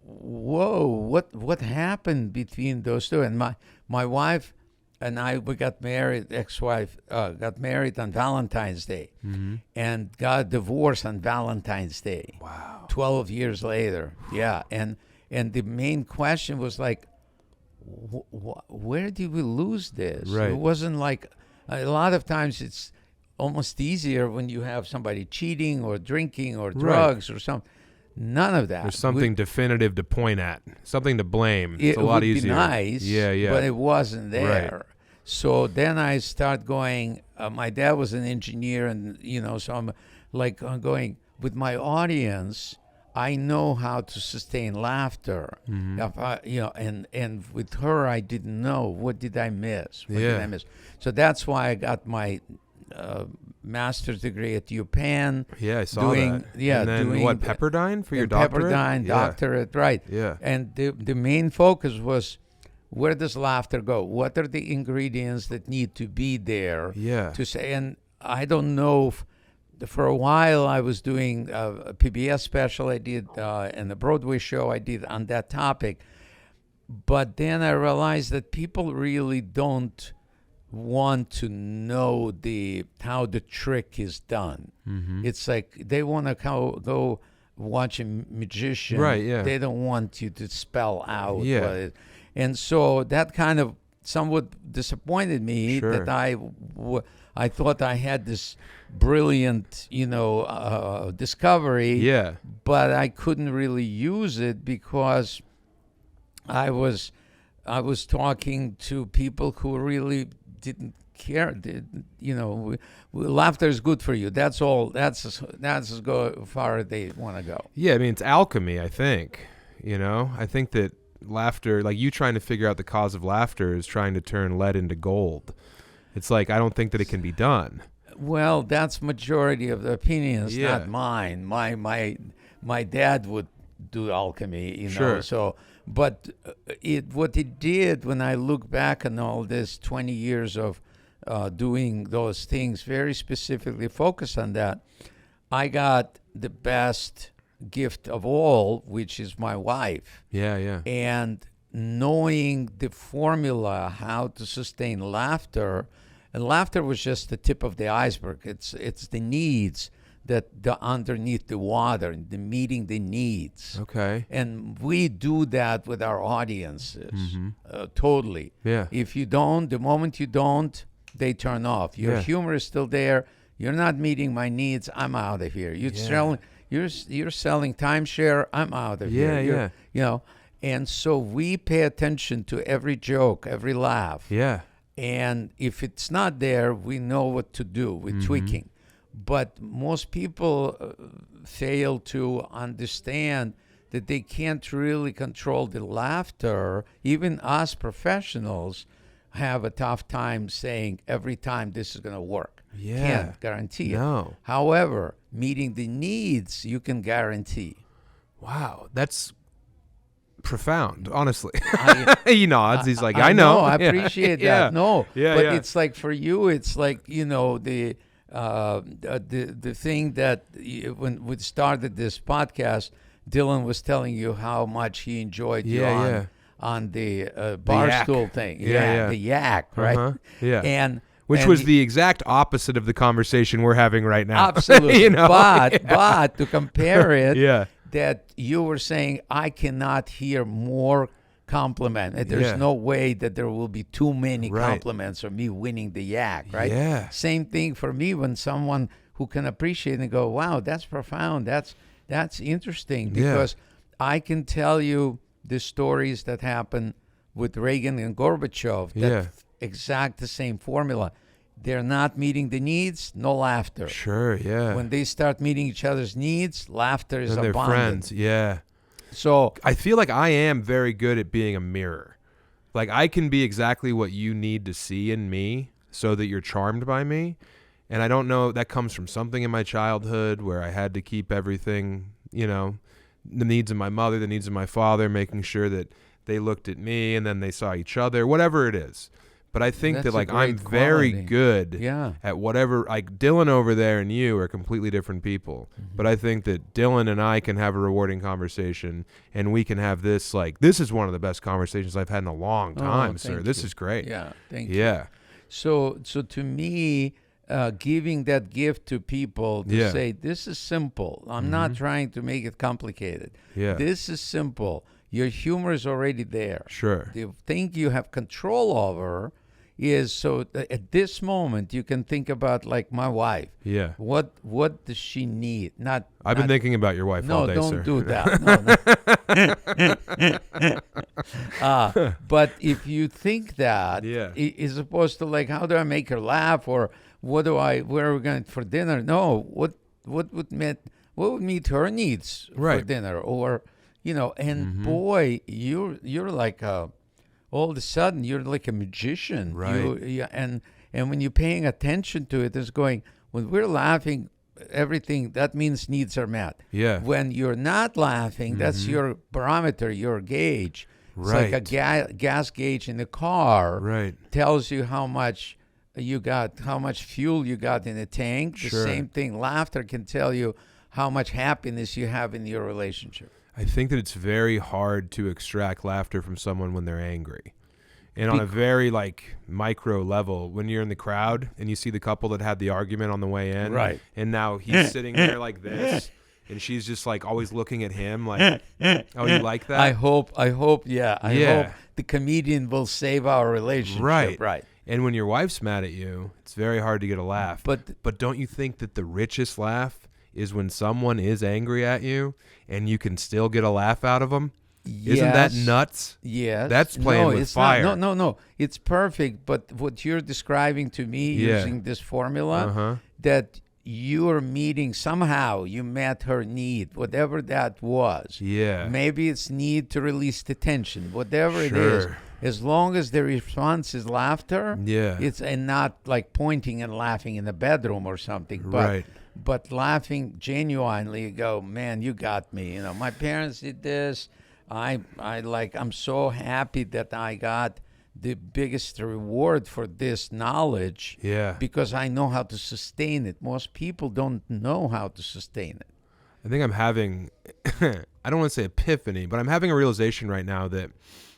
B: whoa, what happened between those two? And my wife and I, we got married, ex-wife, got married on Valentine's Day and got divorced on Valentine's Day.
A: Wow.
B: 12 years later. Yeah. And the main question was like, where did we lose this?
A: Right.
B: It wasn't like, a lot of times it's almost easier when you have somebody cheating or drinking or drugs or something. None of that.
A: There's something definitive to point at, something to blame. It's a lot
B: would
A: easier.
B: Be nice,
A: Yeah.
B: but it wasn't there.
A: Right.
B: So then I start going. My dad was an engineer, and so I'm like going with my audience. I know how to sustain laughter. If I, and with her, I didn't know. What did I miss? What did I miss? So that's why I got my master's degree at UPenn.
A: Yeah, I saw that.
B: Yeah,
A: and then
B: doing
A: what, Pepperdine for your doctorate?
B: Pepperdine doctorate, right?
A: Yeah.
B: And the main focus was, where does laughter go? What are the ingredients that need to be there?
A: Yeah.
B: To say, and I don't know. For a while, I was doing a PBS special I did and a Broadway show I did on that topic. But then I realized that people really don't want to know how the trick is done. It's like they want to go watch a magician.
A: Right, yeah.
B: They don't want you to spell out.
A: Yeah.
B: What it, and so that kind of somewhat disappointed me.
A: Sure.
B: That I thought I had this brilliant, discovery.
A: Yeah.
B: But I couldn't really use it because I was talking to people who really didn't care. Laughter is good for you. That's all. That's as far as they want to go.
A: Yeah, I mean, it's alchemy, I think. I think that laughter, like you trying to figure out the cause of laughter, is trying to turn lead into gold. It's like, I don't think that it can be done.
B: Well, that's majority of the opinions,
A: Yeah.
B: not mine. My dad would do alchemy,
A: Sure.
B: So, but what it did when I look back on all this 20 years of doing those things, very specifically focused on that, I got the best gift of all, which is my wife.
A: Yeah.
B: And knowing the formula, how to sustain laughter, and laughter was just the tip of the iceberg. It's the needs that underneath the water, the meeting the needs.
A: Okay.
B: And we do that with our audiences, totally.
A: Yeah.
B: If you don't, the moment you don't, they turn off. Your
A: Yeah.
B: humor is still there. You're not meeting my needs. I'm out of here. You're selling timeshare. I'm out of here.
A: Yeah.
B: And so we pay attention to every joke, every laugh.
A: Yeah.
B: And if it's not there, we know what to do with tweaking. But most people fail to understand that they can't really control the laughter. Even us professionals have a tough time saying every time this is going to work.
A: Yeah.
B: Can't guarantee it.
A: No.
B: However, meeting the needs, you can guarantee.
A: Wow. That's profound, honestly.
B: I-
A: He nods. He's like, I know.
B: I
A: Yeah.
B: appreciate
A: Yeah.
B: that. No,
A: Yeah,
B: but
A: yeah.
B: it's like for you, it's like the thing that when we started this podcast, Dylan was telling you how much he enjoyed you on the barstool thing.
A: Yeah.
B: The yak, right?
A: Uh-huh. Yeah.
B: And
A: Which was the exact opposite of the conversation we're having right now.
B: absolutely.
A: Yeah.
B: But to compare it,
A: Yeah.
B: that you were saying, I cannot hear more compliment. There's
A: Yeah.
B: no way that there will be too many
A: Right.
B: compliments or me winning the yak, right?
A: Yeah.
B: Same thing for me when someone who can appreciate and go, wow, that's profound. That's interesting, because I can tell you the stories that happened with Reagan and Gorbachev. That exact the same formula. They're not meeting the needs, no laughter.
A: Sure, yeah.
B: When they start meeting each other's needs, laughter is
A: and they're
B: abundant.
A: friends, yeah.
B: So
A: I feel like I am very good at being a mirror. Like, I can be exactly what you need to see in me so that you're charmed by me. And I don't know, that comes from something in my childhood where I had to keep everything, the needs of my mother, the needs of my father, making sure that they looked at me and then they saw each other, whatever it is. But I think
B: That's
A: that
B: a
A: like I'm
B: great
A: very
B: quality.
A: good
B: Yeah.
A: at whatever. Like Dylan over there and you are completely different people. But I think that Dylan and I can have a rewarding conversation, and we can have this like this is one of the best conversations I've had in a long time, sir.
B: thank
A: This
B: you.
A: is great.
B: Yeah, thank you.
A: Yeah.
B: So to me, giving that gift to people to
A: Yeah.
B: say, this is simple. I'm not trying to make it complicated.
A: Yeah.
B: This is simple. Your humor is already there.
A: Sure.
B: The thing you have control over is so at this moment you can think about like my wife.
A: Yeah.
B: What does she need?
A: I've been thinking about your wife all
B: No,
A: day,
B: don't
A: sir.
B: do that. No. But if you think that,
A: Yeah.
B: as opposed to like, how do I make her laugh, or where are we going for dinner? No, what would meet her needs for
A: Right.
B: dinner, or and boy, you're like all of a sudden you're like a magician,
A: Right.
B: and when you're paying attention to it, it's going when we're laughing. Everything that means needs are met.
A: Yeah.
B: When you're not laughing, that's your barometer, your gauge. It's like a gas gauge in the car.
A: Right.
B: Tells you how much you got, how much fuel you got in the tank. The
A: Sure.
B: same thing, laughter can tell you how much happiness you have in your relationship.
A: I think that it's very hard to extract laughter from someone when they're angry. And on a very like micro level, when you're in the crowd and you see the couple that had the argument on the way in,
B: Right.
A: and now he's sitting there like this, and she's just like always looking at him like, oh, you like that?
B: I hope,
A: Yeah.
B: hope the comedian will save our relationship.
A: Right. And when your wife's mad at you, it's very hard to get a laugh. But don't you think that the richest laugh is when someone is angry at you and you can still get a laugh out of them? Isn't that
B: Yes.
A: nuts?
B: Yes.
A: That's playing with
B: it's
A: fire.
B: Not. No. It's perfect. But what you're describing to me
A: Yeah.
B: using this formula,
A: Uh-huh.
B: that you're meeting, somehow you met her need, whatever that was.
A: Yeah.
B: Maybe it's need to release the tension, whatever it
A: Sure.
B: is. As long as the response is laughter,
A: Yeah.
B: it's and not like pointing and laughing in the bedroom or something. But,
A: Right.
B: But laughing genuinely, you go, man, you got me. My parents did this. I'm so happy that I got the biggest reward for this knowledge.
A: Yeah.
B: Because I know how to sustain it. Most people don't know how to sustain it.
A: I think I'm having, I don't want to say epiphany, but I'm having a realization right now that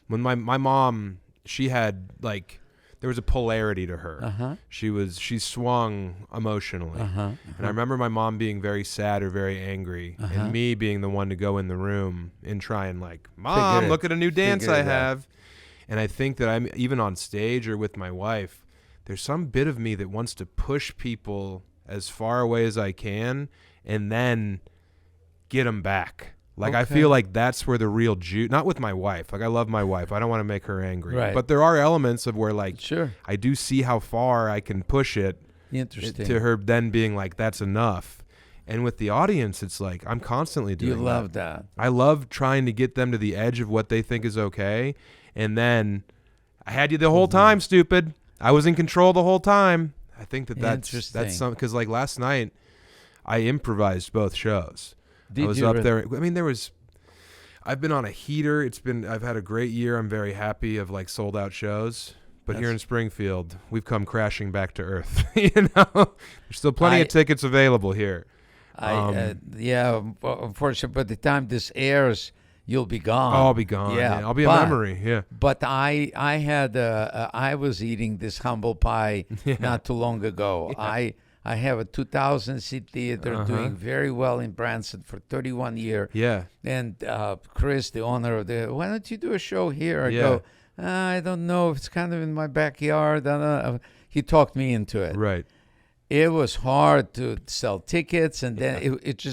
A: when my mom, she had like, there was a polarity to her.
B: Uh-huh.
A: She swung emotionally. And I remember my mom being very sad or very angry, and me being the one to go in the room and try and like, Mom, look at a new dance I have. And I think that I'm even on stage or with my wife, there's some bit of me that wants to push people as far away as I can and then get them back. Like, I feel like that's where the real juice, not with my wife. Like, I love my wife. I don't want to make her angry.
B: Right.
A: But there are elements of where, like,
B: Sure.
A: I do see how far I can push it
B: Interesting.
A: to her then being like, that's enough. And with the audience, it's like, I'm constantly doing
B: You love that.
A: I love trying to get them to the edge of what they think is okay. And then I had you the whole time, stupid. I was in control the whole time. I think that's
B: Interesting.
A: something, because like last night, I improvised both shows.
B: Did
A: I was
B: you
A: up
B: really?
A: there. I mean, I've been on a heater. I've had a great year. I'm very happy of like sold out shows. But here in Springfield, we've come crashing back to earth. There's still plenty of tickets available here.
B: Unfortunately, by the time this airs, you'll be gone.
A: I'll be gone. Yeah. I'll be a memory. Yeah.
B: But I was eating this humble pie not too long ago.
A: Yeah.
B: I have a 2,000 seat theater doing very well in Branson for 31 years.
A: Yeah.
B: And Chris, the owner of why don't you do a show here? I
A: Yeah.
B: go, I don't know. It's kind of in my backyard. He talked me into it.
A: Right.
B: It was hard to sell tickets, and then I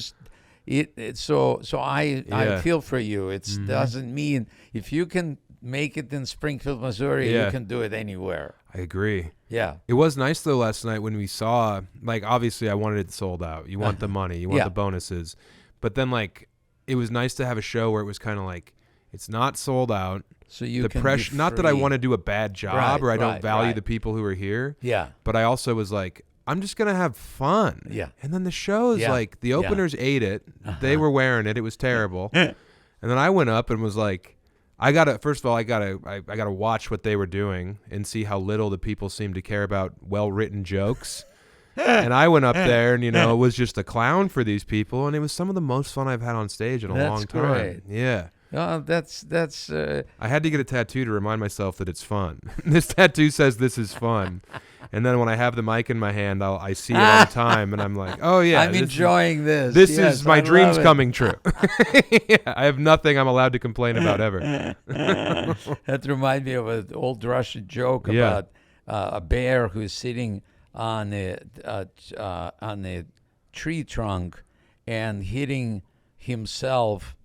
B: feel for you. It doesn't mean if you can make it in Springfield, Missouri, you can do it anywhere.
A: I agree.
B: Yeah.
A: It was nice though last night when we saw, like, obviously I wanted it sold out. You want the money, you want the bonuses, but then like it was nice to have a show where it was kind of like it's not sold out.
B: So you
A: the
B: can
A: pressure.
B: be
A: Not that I
B: free.
A: want to do a bad job or I don't value
B: right.
A: the people who are here.
B: Yeah.
A: But I also was like, I'm just gonna have fun.
B: Yeah.
A: And then the shows,
B: Yeah.
A: like the openers ate it. They were wearing it. It was terrible. And then I went up and was like, First of all, I gotta watch what they were doing and see how little the people seem to care about well-written jokes. And I went up there and, it was just a clown for these people. And it was some of the most fun I've had on stage in a long time.
B: Great.
A: Yeah.
B: Oh, that's.
A: I had to get a tattoo to remind myself that it's fun. This tattoo says this is fun. And then when I have the mic in my hand, I see it all the time. And I'm like, oh, yeah.
B: I'm enjoying this.
A: This
B: Yes,
A: is my
B: I
A: dreams
B: love it.
A: coming true. Yeah, I have nothing I'm allowed to complain about ever.
B: That reminds me of an old Russian joke about a bear who's sitting on a tree trunk and hitting himself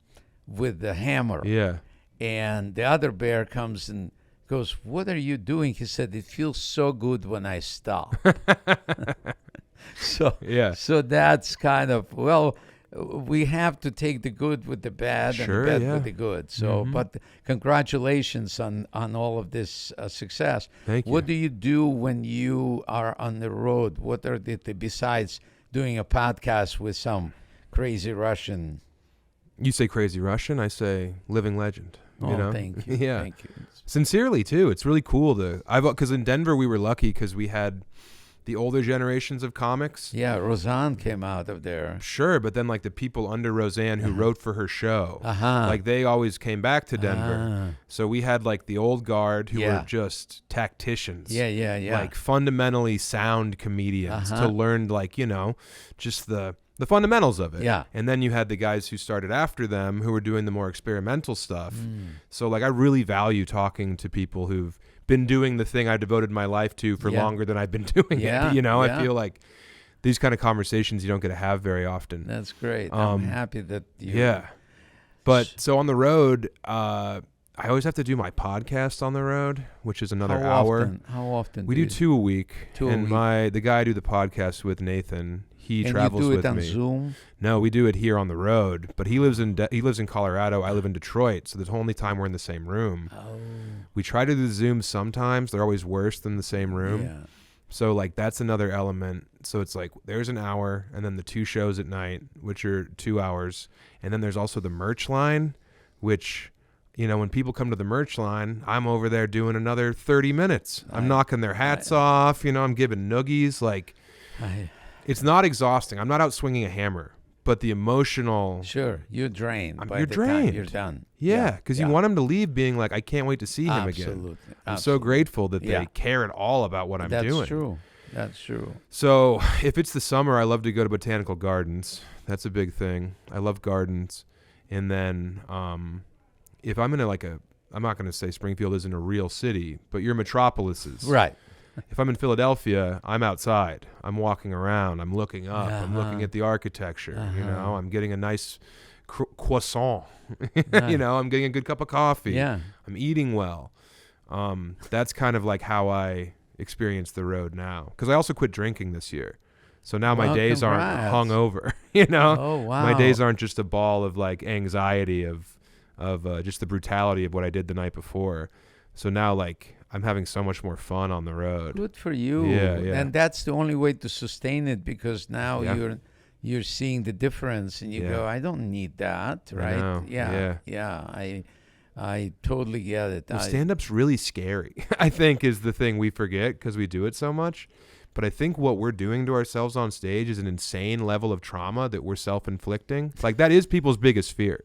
B: with the hammer.
A: Yeah.
B: And the other bear comes and goes, "What are you doing?" He said, "It feels so good when I stop." So that's kind of, we have to take the good with the bad and the bad with the good. So, but congratulations on all of this success.
A: Thank you.
B: What do you do when you are on the road? What are besides doing a podcast with some crazy Russian?
A: You say crazy Russian, I say living legend.
B: Thank you.
A: Yeah.
B: Thank you.
A: Sincerely, too. It's really cool because in Denver we were lucky because we had the older generations of comics.
B: Yeah, Roseanne came out of there.
A: Sure, but then like the people under Roseanne who wrote for her show, like they always came back to Denver. So we had like the old guard who were just tacticians.
B: Yeah.
A: Like fundamentally sound comedians to learn just the fundamentals of it.
B: Yeah.
A: And then you had the guys who started after them who were doing the more experimental stuff. So like I really value talking to people who've been doing the thing I devoted my life to for longer than I've been doing it. I feel like these kind of conversations you don't get to have very often.
B: That's great. I'm happy that you...
A: Yeah. But so on the road, I always have to do my podcast on the road, which is another hour.
B: How often?
A: We do 2 a week.
B: Two a
A: and
B: week.
A: The guy I do the podcast with, Nathan, he
B: and
A: travels
B: you do
A: with
B: it on
A: me.
B: Zoom?
A: No, we do it here on the road. But he lives in Colorado. I live in Detroit. So the only time we're in the same room.
B: Oh.
A: We try to do Zoom sometimes. They're always worse than the same room.
B: Yeah.
A: So like that's another element. So it's like there's an hour and then the 2 shows at night, which are 2 hours. And then there's also the merch line, which, when people come to the merch line, I'm over there doing another 30 minutes. I'm knocking their hats off. I'm giving noogies. Like it's not exhausting. I'm not out swinging a hammer, but the emotional.
B: Sure, you're drained.
A: You're drained.
B: You're done.
A: Yeah, because you want them to leave being like, I can't wait to see him again.
B: Absolutely.
A: I'm so grateful that they care at all about what I'm doing.
B: That's true. So
A: if it's the summer, I love to go to botanical gardens. That's a big thing. I love gardens. And then if I'm in I'm not going to say Springfield isn't a real city, but your metropolises.
B: Right.
A: If I'm in Philadelphia, I'm outside. I'm walking around. I'm looking up. I'm looking at the architecture. I'm getting a nice croissant. I'm getting a good cup of coffee.
B: Yeah.
A: I'm eating well. That's kind of like how I experience the road now. Because I also quit drinking this year. So now my days aren't hungover.
B: Oh, wow.
A: My days aren't just a ball of like anxiety of just the brutality of what I did the night before. So now like I'm having so much more fun on the road.
B: Good for you.
A: Yeah.
B: And that's the only way to sustain it because now you're seeing the difference and you go, I don't need that, right?
A: I know.
B: Yeah. I totally get it.
A: Well, stand-up's really scary, I think, is the thing we forget because we do it so much. But I think what we're doing to ourselves on stage is an insane level of trauma that we're self-inflicting. Like that is people's biggest fear.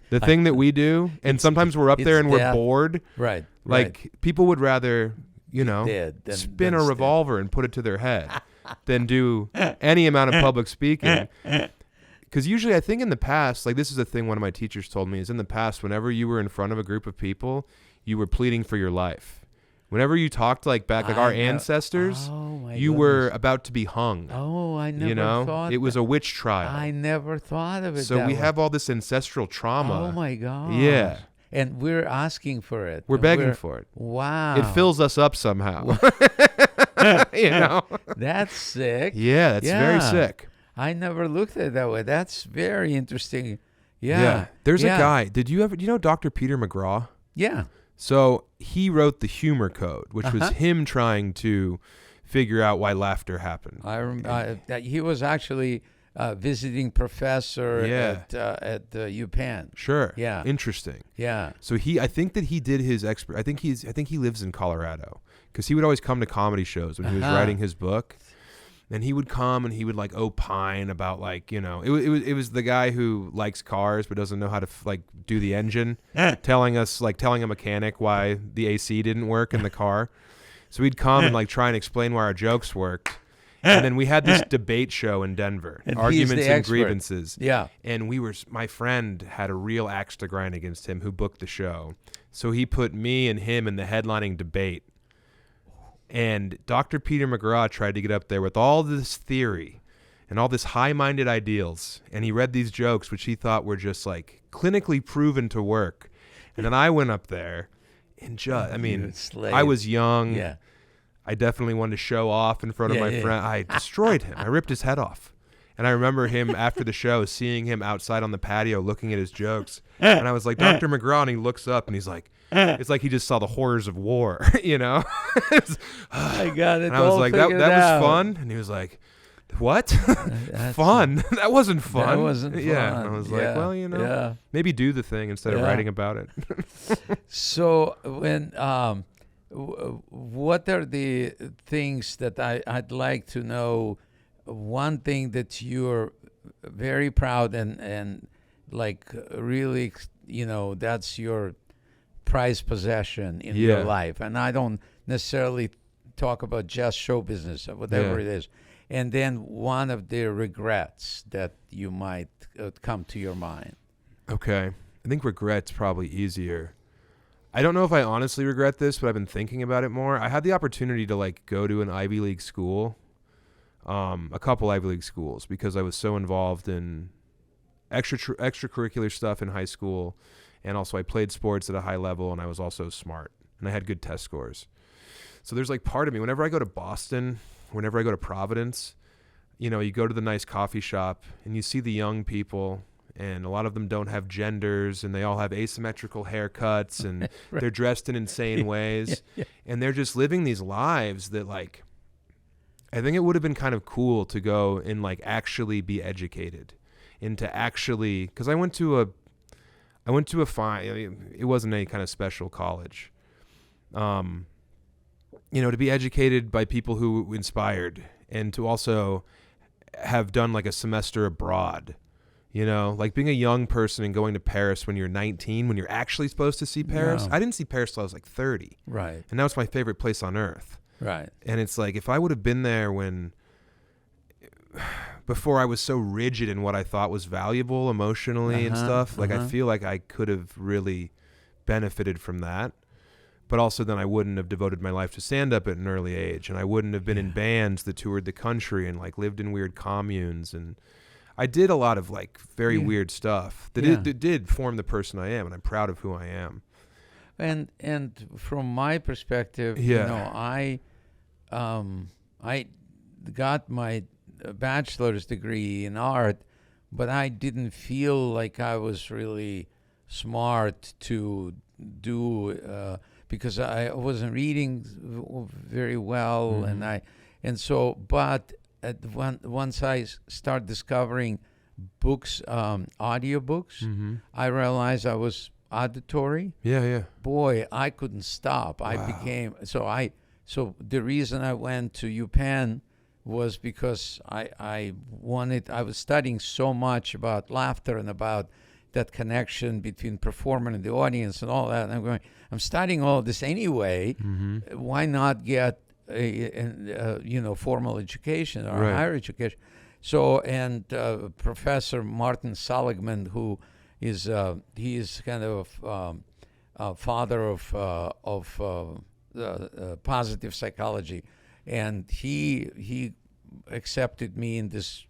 A: The thing that we do, and sometimes we're up there and we're bored.
B: Right.
A: Like people would rather,
B: than
A: spin a revolver and put it to their head than do any amount of public speaking. Because usually I think in the past, like this is a thing one of my teachers told me, is in the past, whenever you were in front of a group of people, you were pleading for your life. Whenever you talked like our ancestors, you were about to be hung.
B: Oh, I never thought.
A: It was a witch trial.
B: I never thought of it.
A: So we have all this ancestral trauma.
B: Oh my God.
A: Yeah.
B: And we're asking for it.
A: We're begging for it.
B: Wow.
A: It fills us up somehow.
B: That's sick.
A: Yeah, that's very sick.
B: I never looked at it that way. That's very interesting.
A: There's a guy. Did you know Dr. Peter McGraw?
B: Yeah.
A: So he wrote the humor code, which was him trying to figure out why laughter happened.
B: He was actually visiting professor
A: Yeah.
B: at UPenn.
A: Sure.
B: Yeah.
A: Interesting.
B: Yeah.
A: So I think that he did his I think he lives in Colorado, because he would always come to comedy shows when he was writing his book, and he would come and he would like opine about like, you know, it was the guy who likes cars but doesn't know how to like do the engine, telling a mechanic why the AC didn't work in the car. So he'd come and like try and explain why our jokes worked. And then we had this debate show in Denver,
B: And he's
A: Arguments
B: the
A: and
B: expert.
A: Grievances.
B: Yeah.
A: And my friend had a real axe to grind against him, who booked the show. So he put me and him in the headlining debate. And Dr. Peter McGraw tried to get up there with all this theory and all this high-minded ideals. And he read these jokes, which he thought were just like clinically proven to work. And then I went up there and I was young.
B: Yeah.
A: I definitely wanted to show off in front of my friend. I destroyed him. I ripped his head off. And I remember him after the show, seeing him outside on the patio looking at his jokes. And I was like, Dr. McGraw, and he looks up and he's like, it's like he just saw the horrors of war, you know?
B: I got it.
A: And I was
B: all
A: like, that
B: figured
A: was
B: out.
A: fun. And he was like, what? Fun? That wasn't fun.
B: That wasn't fun.
A: Yeah. And I was like, well, you know, maybe do the thing instead of writing about it.
B: So when what are the things that I'd like to know? One thing that you're very proud and like really, you know, that's your prized possession in your life. And I don't necessarily talk about just show business or whatever it is. And then one of the regrets that you might come to your mind.
A: Okay. I think regret's probably easier. I don't know if I honestly regret this, but I've been thinking about it more. I had the opportunity to like go to an Ivy League school, a couple Ivy League schools, because I was so involved in extracurricular stuff in high school. And also I played sports at a high level, and I was also smart, and I had good test scores. So there's like part of me, whenever I go to Boston, whenever I go to Providence, you know, you go to the nice coffee shop and you see the young people, and a lot of them don't have genders, and they all have asymmetrical haircuts, and they're dressed in insane ways. And they're just living these lives that like, I think it would have been kind of cool to go and like actually be educated, and to actually, because I went to a fine, I mean, it wasn't any kind of special college. You know, to be educated by people who inspired, and to also have done like a semester abroad, you know, like being a young person and going to Paris when you're 19, when you're actually supposed to see Paris.
B: No.
A: I didn't see Paris till I was like 30.
B: Right.
A: And now it's my favorite place on earth.
B: Right.
A: And it's like, if I would have been there before I was so rigid in what I thought was valuable emotionally and stuff, like I feel like I could have really benefited from that. But also then I wouldn't have devoted my life to stand-up at an early age, and I wouldn't have been in bands that toured the country and like lived in weird communes. And I did a lot of like very weird stuff that it did form the person I am, and I'm proud of who I am.
B: And from my perspective, you know, I got my bachelor's degree in art, but I didn't feel like I was really smart to do because I wasn't reading very well, but once I start discovering books, audiobooks, I realized I was auditory. Boy, I couldn't stop. I became so the reason I went to UPenn was because I was studying so much about laughter and about that connection between performer and the audience and all that. And I'm studying all this anyway. Why not get a formal education or higher education? So, and Professor Martin Seligman, who is he is kind of father of positive psychology, and he accepted me in this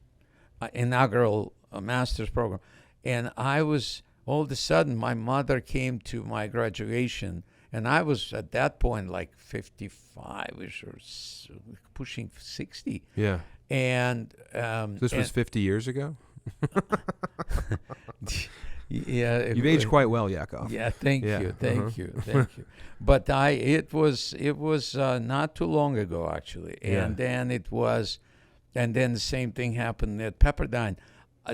B: inaugural master's program. And I was, all of a sudden, my mother came to my graduation, and I was at that point like 55-ish or pushing 60.
A: Yeah.
B: And
A: this was 50 years ago?
B: Yeah.
A: You've aged quite well, Yakov.
B: Yeah, thank you. But it was not too long ago, actually. And then it was And then the same thing happened at Pepperdine.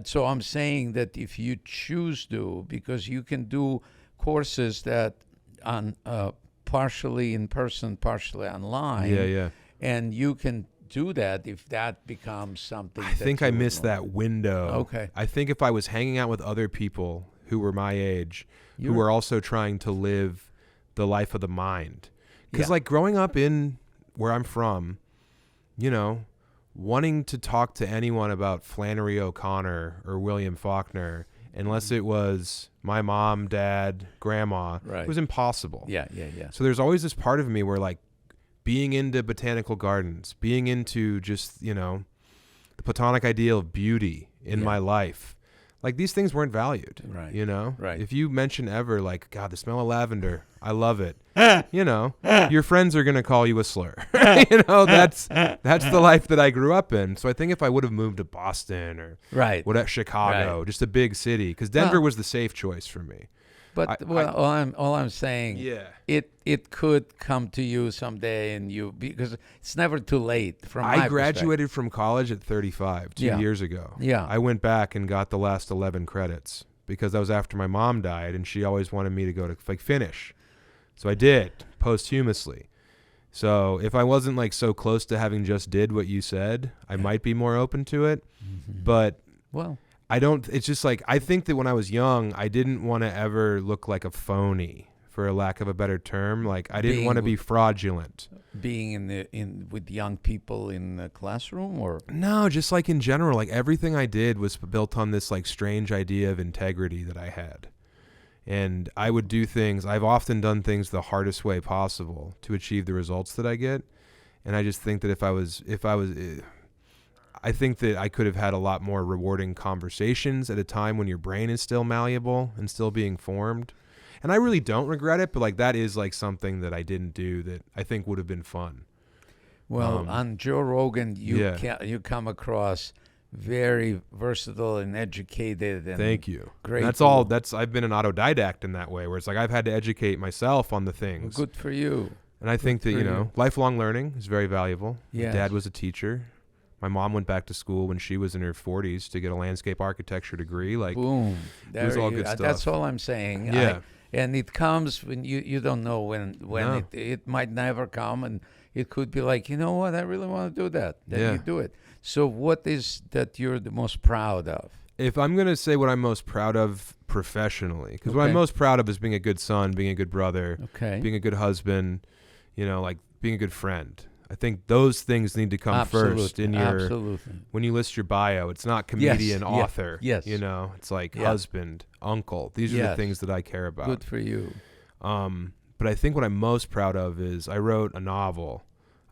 B: So I'm saying that if you choose to, because you can do courses that on partially in person, partially online.
A: Yeah.
B: And you can do that if that becomes something.
A: I think I missed that window.
B: Okay.
A: I think if I was hanging out with other people who were my age, who were also trying to live the life of the mind. Because like growing up in where I'm from, you know, wanting to talk to anyone about Flannery O'Connor or William Faulkner, unless it was my mom, dad, grandma, it was impossible.
B: Yeah.
A: So there's always this part of me where like being into botanical gardens, being into just, you know, the Platonic ideal of beauty in my life, like these things weren't valued, you know? If you mention ever like, God, the smell of lavender, I love it. You know, your friends are going to call you a slur. You know, that's the life that I grew up in. So I think if I would have moved to Boston or Chicago, just a big city, because Denver was the safe choice for me.
B: But all I'm saying, it could come to you someday, and because it's never too late.
A: I graduated from college at 35 2 years ago.
B: Yeah,
A: I went back and got the last 11 credits because that was after my mom died, and she always wanted me to go to like finish. So I did posthumously. So if I wasn't like so close to having just did what you said, I might be more open to it. But I don't. It's just like I think that when I was young, I didn't want to ever look like a phony, for a lack of a better term. Like I didn't want to be fraudulent.
B: Being with young people in the classroom, or
A: no, just like in general. Like everything I did was built on this like strange idea of integrity that I had, and I would do things. I've often done things the hardest way possible to achieve the results that I get, and I just think that I think that I could have had a lot more rewarding conversations at a time when your brain is still malleable and still being formed. And I really don't regret it, but like that is like something that I didn't do that I think would have been fun.
B: Well, on Joe Rogan, you come across very versatile and educated. And
A: thank you.
B: Great.
A: I've been an autodidact in that way, where it's like I've had to educate myself on the things.
B: Well, good for you.
A: And I think that, you know, lifelong learning is very valuable.
B: Yes.
A: My dad was a teacher. My mom went back to school when she was in her 40s to get a landscape architecture degree. Like,
B: boom.
A: It was all good stuff.
B: That's all I'm saying.
A: Yeah.
B: And it comes when you don't know when it might never come, and it could be like, you know what, I really want to do that. Then you do it. So what is that you're the most proud of?
A: If I'm going to say what I'm most proud of professionally, because what I'm most proud of is being a good son, being a good brother, being a good husband, you know, like being a good friend. I think those things need to come first in your when you list your bio. It's not comedian, author.
B: Yes.
A: You know, it's like husband, uncle. These are the things that I care about.
B: Good for you.
A: But I think what I'm most proud of is I wrote a novel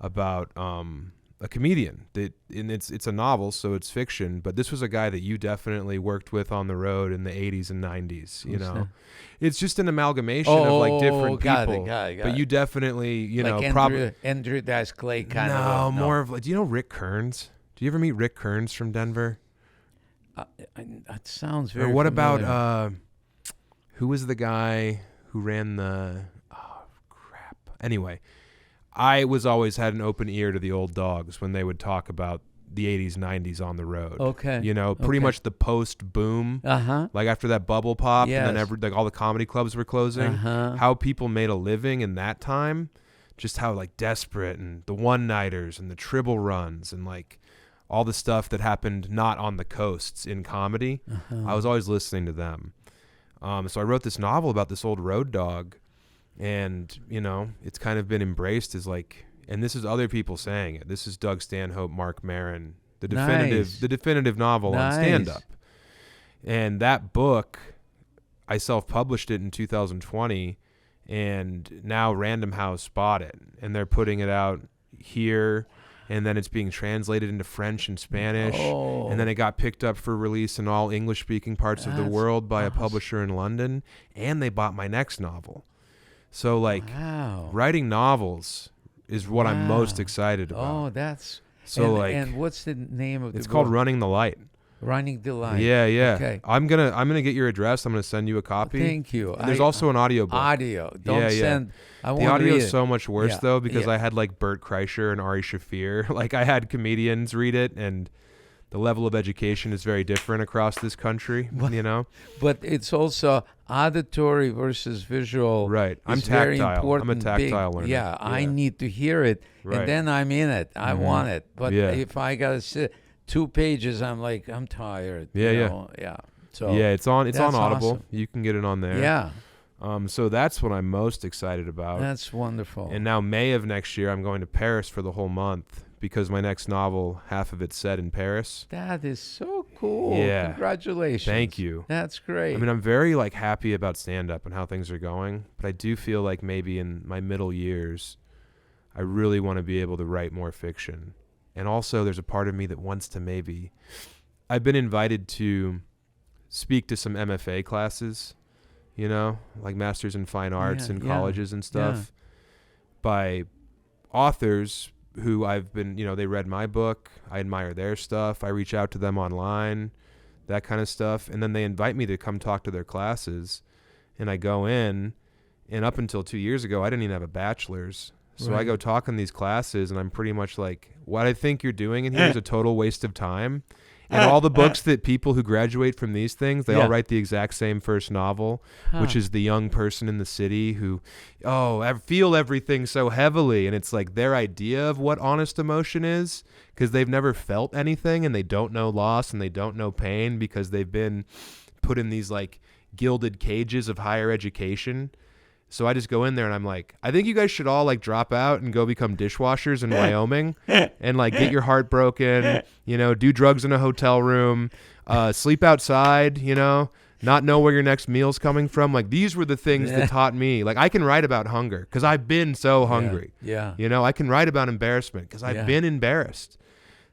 A: about a comedian. It's a novel, so it's fiction. But this was a guy that you definitely worked with on the road in the 80s and 90s. You know, it's just an amalgamation of like different people. But you definitely, you know, probably
B: Andrew Dice Clay kind of.
A: No, more of like. Do you know Rick Kearns? Do you ever meet Rick Kearns from Denver?
B: That sounds very.
A: Or what
B: familiar.
A: about who was the guy who ran the? Oh crap! Anyway. I always had an open ear to the old dogs when they would talk about the 80s, 90s on the road.
B: Okay.
A: You know, pretty much the post-boom. Like after that bubble pop and then like all the comedy clubs were closing. How people made a living in that time. Just how like desperate and the one-nighters and the tribble runs and like all the stuff that happened not on the coasts in comedy. I was always listening to them. So I wrote this novel about this old road dog. And, you know, it's kind of been embraced as like, and this is other people saying it. This is Doug Stanhope, Mark Maron, the definitive novel on stand-up. And that book, I self-published it in 2020, and now Random House bought it, and they're putting it out here, and then it's being translated into French and Spanish, and then it got picked up for release in all English-speaking parts of the world by a publisher in London, and they bought my next novel. So, like, writing novels is what I'm most excited about.
B: Oh, that's...
A: So,
B: and what's the name of the book?
A: It's called Running the Light.
B: Running the Line.
A: Yeah, yeah.
B: Okay.
A: I'm gonna get your address. I'm gonna send you a copy.
B: Thank you.
A: And there's also an audio book.
B: Audio. Don't send. I
A: The
B: won't
A: audio
B: read
A: is
B: it.
A: so much worse
B: Yeah,
A: though, because
B: yeah.
A: I had like Bert Kreischer and Ari Shaffir. Like I had comedians read it, and the level of education is very different across this country. You know,
B: But it's also auditory versus visual.
A: Right. I'm
B: is very
A: tactile. I'm a
B: important,
A: tactile
B: big-
A: learner.
B: Yeah, I
A: Yeah.
B: need to hear it,
A: Right.
B: and then I'm in it. I want it. But
A: Yeah.
B: if I gotta sit 2 pages, I'm like, I'm tired.
A: Yeah,
B: you
A: yeah.
B: know? Yeah. So
A: yeah, it's on
B: that's
A: Audible.
B: awesome.
A: You can get it on there.
B: Yeah,
A: So that's what I'm most excited about.
B: that's wonderful.
A: And now May of next year, I'm going to Paris for the whole month because my next novel, half of it's set in Paris.
B: That is so cool.
A: Yeah.
B: Congratulations.
A: Thank you.
B: That's great.
A: I mean, I'm very like happy about stand-up and how things are going, but I do feel like maybe in my middle years, I really want to be able to write more fiction. And also, there's a part of me that wants to maybe. I've been invited to speak to some MFA classes, you know, like Masters in Fine Arts in colleges and stuff, by authors who I've been, you know, they read my book. I admire their stuff. I reach out to them online, that kind of stuff. And then they invite me to come talk to their classes. And I go in, and up until 2 years ago, I didn't even have a bachelor's. So I go talk in these classes, and I'm pretty much like, what I think you're doing in here is a total waste of time. And all the books that people who graduate from these things, they all write the exact same first novel, which is the young person in the city who, I feel everything so heavily. And it's like their idea of what honest emotion is, because they've never felt anything, and they don't know loss, and they don't know pain, because they've been put in these like gilded cages of higher education. So I just go in there and I'm like, I think you guys should all like drop out and go become dishwashers in Wyoming and like get your heart broken, you know, do drugs in a hotel room, sleep outside, you know, not know where your next meal's coming from. Like these were the things that taught me. Like I can write about hunger because I've been so hungry.
B: Yeah.
A: You know, I can write about embarrassment because I've been embarrassed.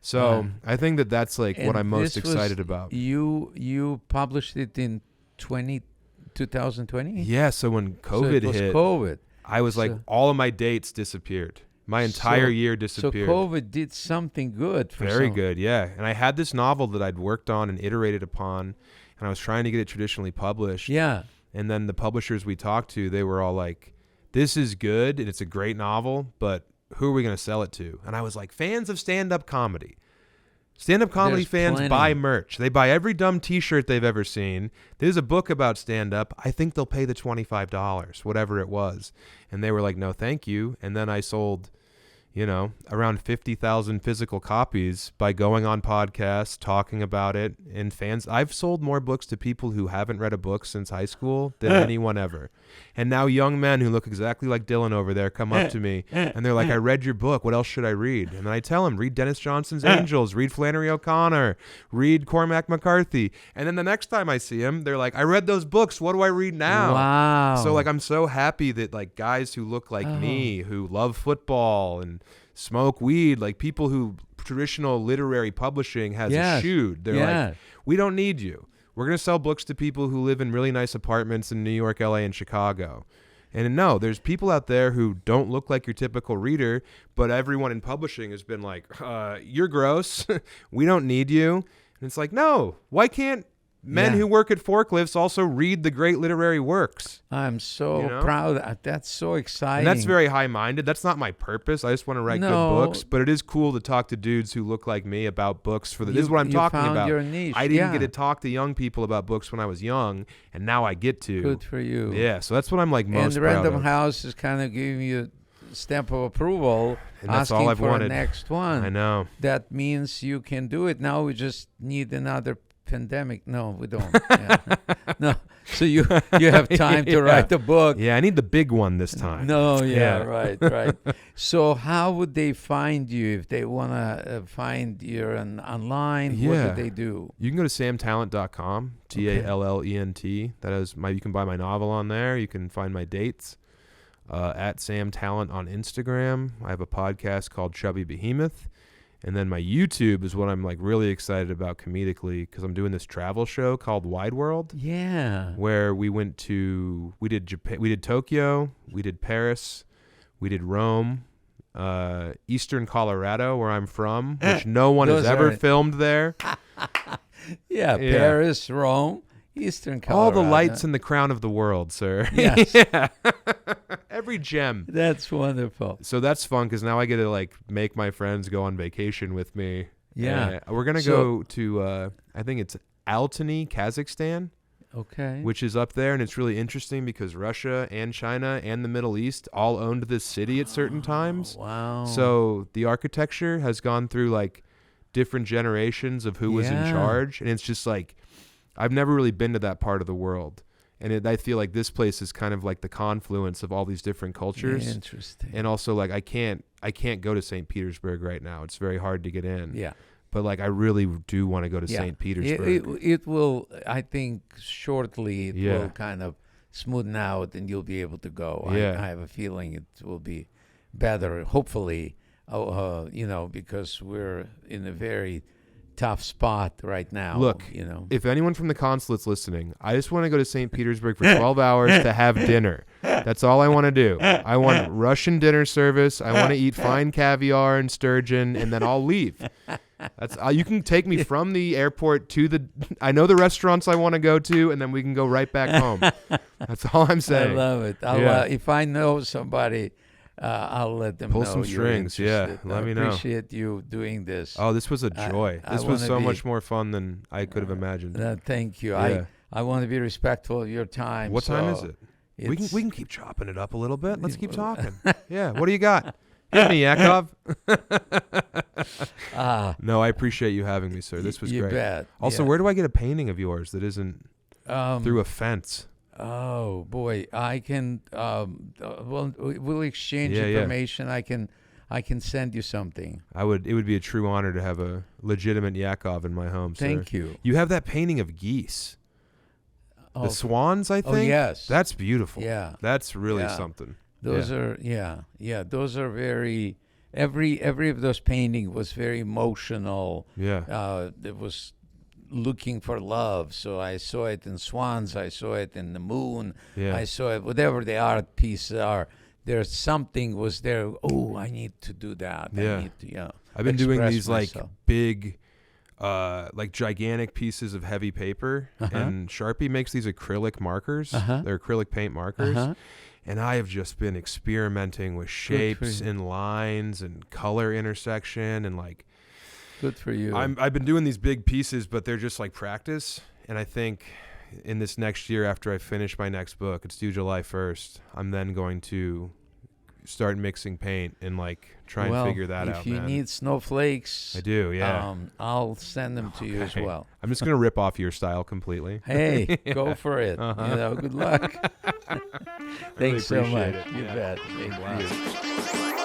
A: So I think that that's like what
B: And
A: I'm most
B: this was-
A: excited about.
B: You published it in 2020?
A: Yeah. So when
B: So
A: COVID
B: it was
A: hit,
B: COVID.
A: I was like,
B: So-
A: all of my dates disappeared. My entire year
B: So
A: disappeared.
B: COVID did something good for
A: Very
B: some.
A: good, yeah. And I had this novel that I'd worked on and iterated upon, and I was trying to get it traditionally published.
B: Yeah.
A: And then the publishers we talked to, they were all like, this is good, and it's a great novel, but who are we going to sell it to? And I was like, fans of stand-up comedy. Stand-up comedy
B: There's
A: fans
B: plenty.
A: buy merch. They buy every dumb T-shirt they've ever seen. There's a book about stand-up. I think they'll pay the $25, whatever it was. And they were like, no, thank you. And then I sold, you know, around 50,000 physical copies by going on podcasts, talking about it, and fans. I've sold more books to people who haven't read a book since high school than anyone ever. And now young men who look exactly like Dylan over there come up to me, and they're like, I read your book. What else should I read? And then I tell them, read Dennis Johnson's Angels, read Flannery O'Connor, read Cormac McCarthy. And then the next time I see them, they're like, I read those books. What do I read now?
B: Wow.
A: So like I'm so happy that like guys who look like me, who love football and smoke weed, like people who traditional literary publishing has eschewed. They're like, we don't need you. We're going to sell books to people who live in really nice apartments in New York, LA, and Chicago. And no, there's people out there who don't look like your typical reader, but everyone in publishing has been like, you're gross. We don't need you. And it's like, no, why can't men who work at forklifts also read the great literary works?
B: I'm so
A: You know?
B: proud. That's so exciting.
A: And that's very high-minded. That's not my purpose. I just want to write good books. But it is cool to talk to dudes who look like me about books. This is what I'm talking
B: found
A: about.
B: your niche.
A: I didn't get to talk to young people about books when I was young, and now I get to.
B: Good for you.
A: Yeah, so that's what I'm like most
B: And
A: proud
B: Random
A: of.
B: House is kind of giving you a stamp of approval,
A: And that's
B: asking
A: all I've
B: for
A: wanted.
B: the next one.
A: I know.
B: That means you can do it. Now we just need another pandemic. No, we don't. Yeah. No. So you have time to write a book.
A: Yeah, I need the big one this time.
B: No,
A: Yeah.
B: right. So how would they find you if they want to find you online? What
A: Yeah.
B: do they do?
A: You can go to samtallent.com, Tallent. That is you can buy my novel on there. You can find my dates at Sam Tallent on Instagram. I have a podcast called Chubby Behemoth. And then my YouTube is what I'm like really excited about comedically, because I'm doing this travel show called Wide World,
B: Yeah.
A: where we did Japan, we did Tokyo, we did Paris, we did Rome, Eastern Colorado, where I'm from, which no one has
B: Those
A: ever
B: are-
A: filmed there.
B: Yeah,
A: Yeah.
B: Paris, Rome, Eastern Colorado.
A: All the lights in the crown of the world, sir.
B: Yes.
A: Yeah. Every gem.
B: That's wonderful.
A: So that's fun because now I get to like make my friends go on vacation with me.
B: Yeah.
A: We're gonna go to I think it's Altany, Kazakhstan,
B: Okay.
A: which is up there, and it's really interesting because Russia and China and the Middle East all owned this city at certain times.
B: Wow.
A: So the architecture has gone through like different generations of who was in
B: Yeah.
A: charge, and it's just like I've never really been to that part of the world, and I feel like this place is kind of like the confluence of all these different cultures.
B: Interesting.
A: And also like I can't go to St. Petersburg right now. It's very hard to get in.
B: Yeah.
A: But like I really do want to go to
B: Yeah.
A: St. Petersburg.
B: It will, I think, shortly it
A: Yeah.
B: will kind of smoothen out and you'll be able to go.
A: Yeah.
B: I have a feeling it will be better, hopefully, because we're in a very tough spot right now.
A: Look, if anyone from the consulate's listening, I just want to go to St. Petersburg for 12 hours to have dinner. That's all I want to do. I want Russian dinner service. I want to eat fine caviar and sturgeon, and then I'll leave. That's you can take me from the airport to I know the restaurants I want to go to, and then we can go right back home. That's all I'm saying.
B: I love it. If I know somebody, I'll let them
A: Pull
B: know.
A: some
B: you're
A: strings, yeah.
B: interested.
A: Let me know.
B: I appreciate you doing this.
A: Oh, this was a joy.
B: I
A: This was
B: wanna
A: so
B: be-
A: much more fun than I could have imagined.
B: Thank you.
A: Yeah.
B: I want to be respectful of your time.
A: What time is
B: so
A: it? We
B: it's-
A: can keep chopping it up a little bit. Let's keep talking. Yeah. What do you got? Hit me, Yakov. No, I appreciate you having me, sir. This was
B: you
A: great.
B: bet.
A: Also,
B: Yeah.
A: where do I get a painting of yours that isn't through a fence?
B: Oh boy, I can. We'll exchange
A: Yeah, yeah.
B: information. I can send you something.
A: It would be a true honor to have a legitimate Yakov in my home, sir.
B: Thank you.
A: You have that painting of geese.
B: Oh,
A: The swans, I think.
B: oh, yes.
A: That's beautiful.
B: Yeah.
A: That's really
B: Yeah.
A: something.
B: Those
A: Yeah.
B: are those are very. Every of those painting was very emotional.
A: Yeah.
B: It was looking for love. So I saw it in swans. I saw it in the moon.
A: Yeah.
B: I saw it. Whatever the art pieces are, there's something was there. Oh, I need to do that.
A: Yeah.
B: I need to,
A: I've been doing
B: express
A: these
B: myself.
A: like big, like gigantic pieces of heavy paper, and Sharpie makes these acrylic markers. They're acrylic paint markers. And I have just been experimenting with shapes
B: you.
A: and lines and color intersection and like
B: Good for you.
A: I've been doing these big pieces, but they're just like practice. And I think in this next year, after I finish my next book, it's due July 1st, I'm then going to start mixing paint and like try and figure that out.
B: If you
A: man.
B: need snowflakes,
A: I do, yeah.
B: I'll send them to you as
A: Okay.
B: well.
A: I'm just gonna rip off your style completely.
B: Hey, go for it. Good luck.
A: Really
B: Thanks so much.
A: appreciate it.
B: You
A: Yeah.
B: bet. Thank you.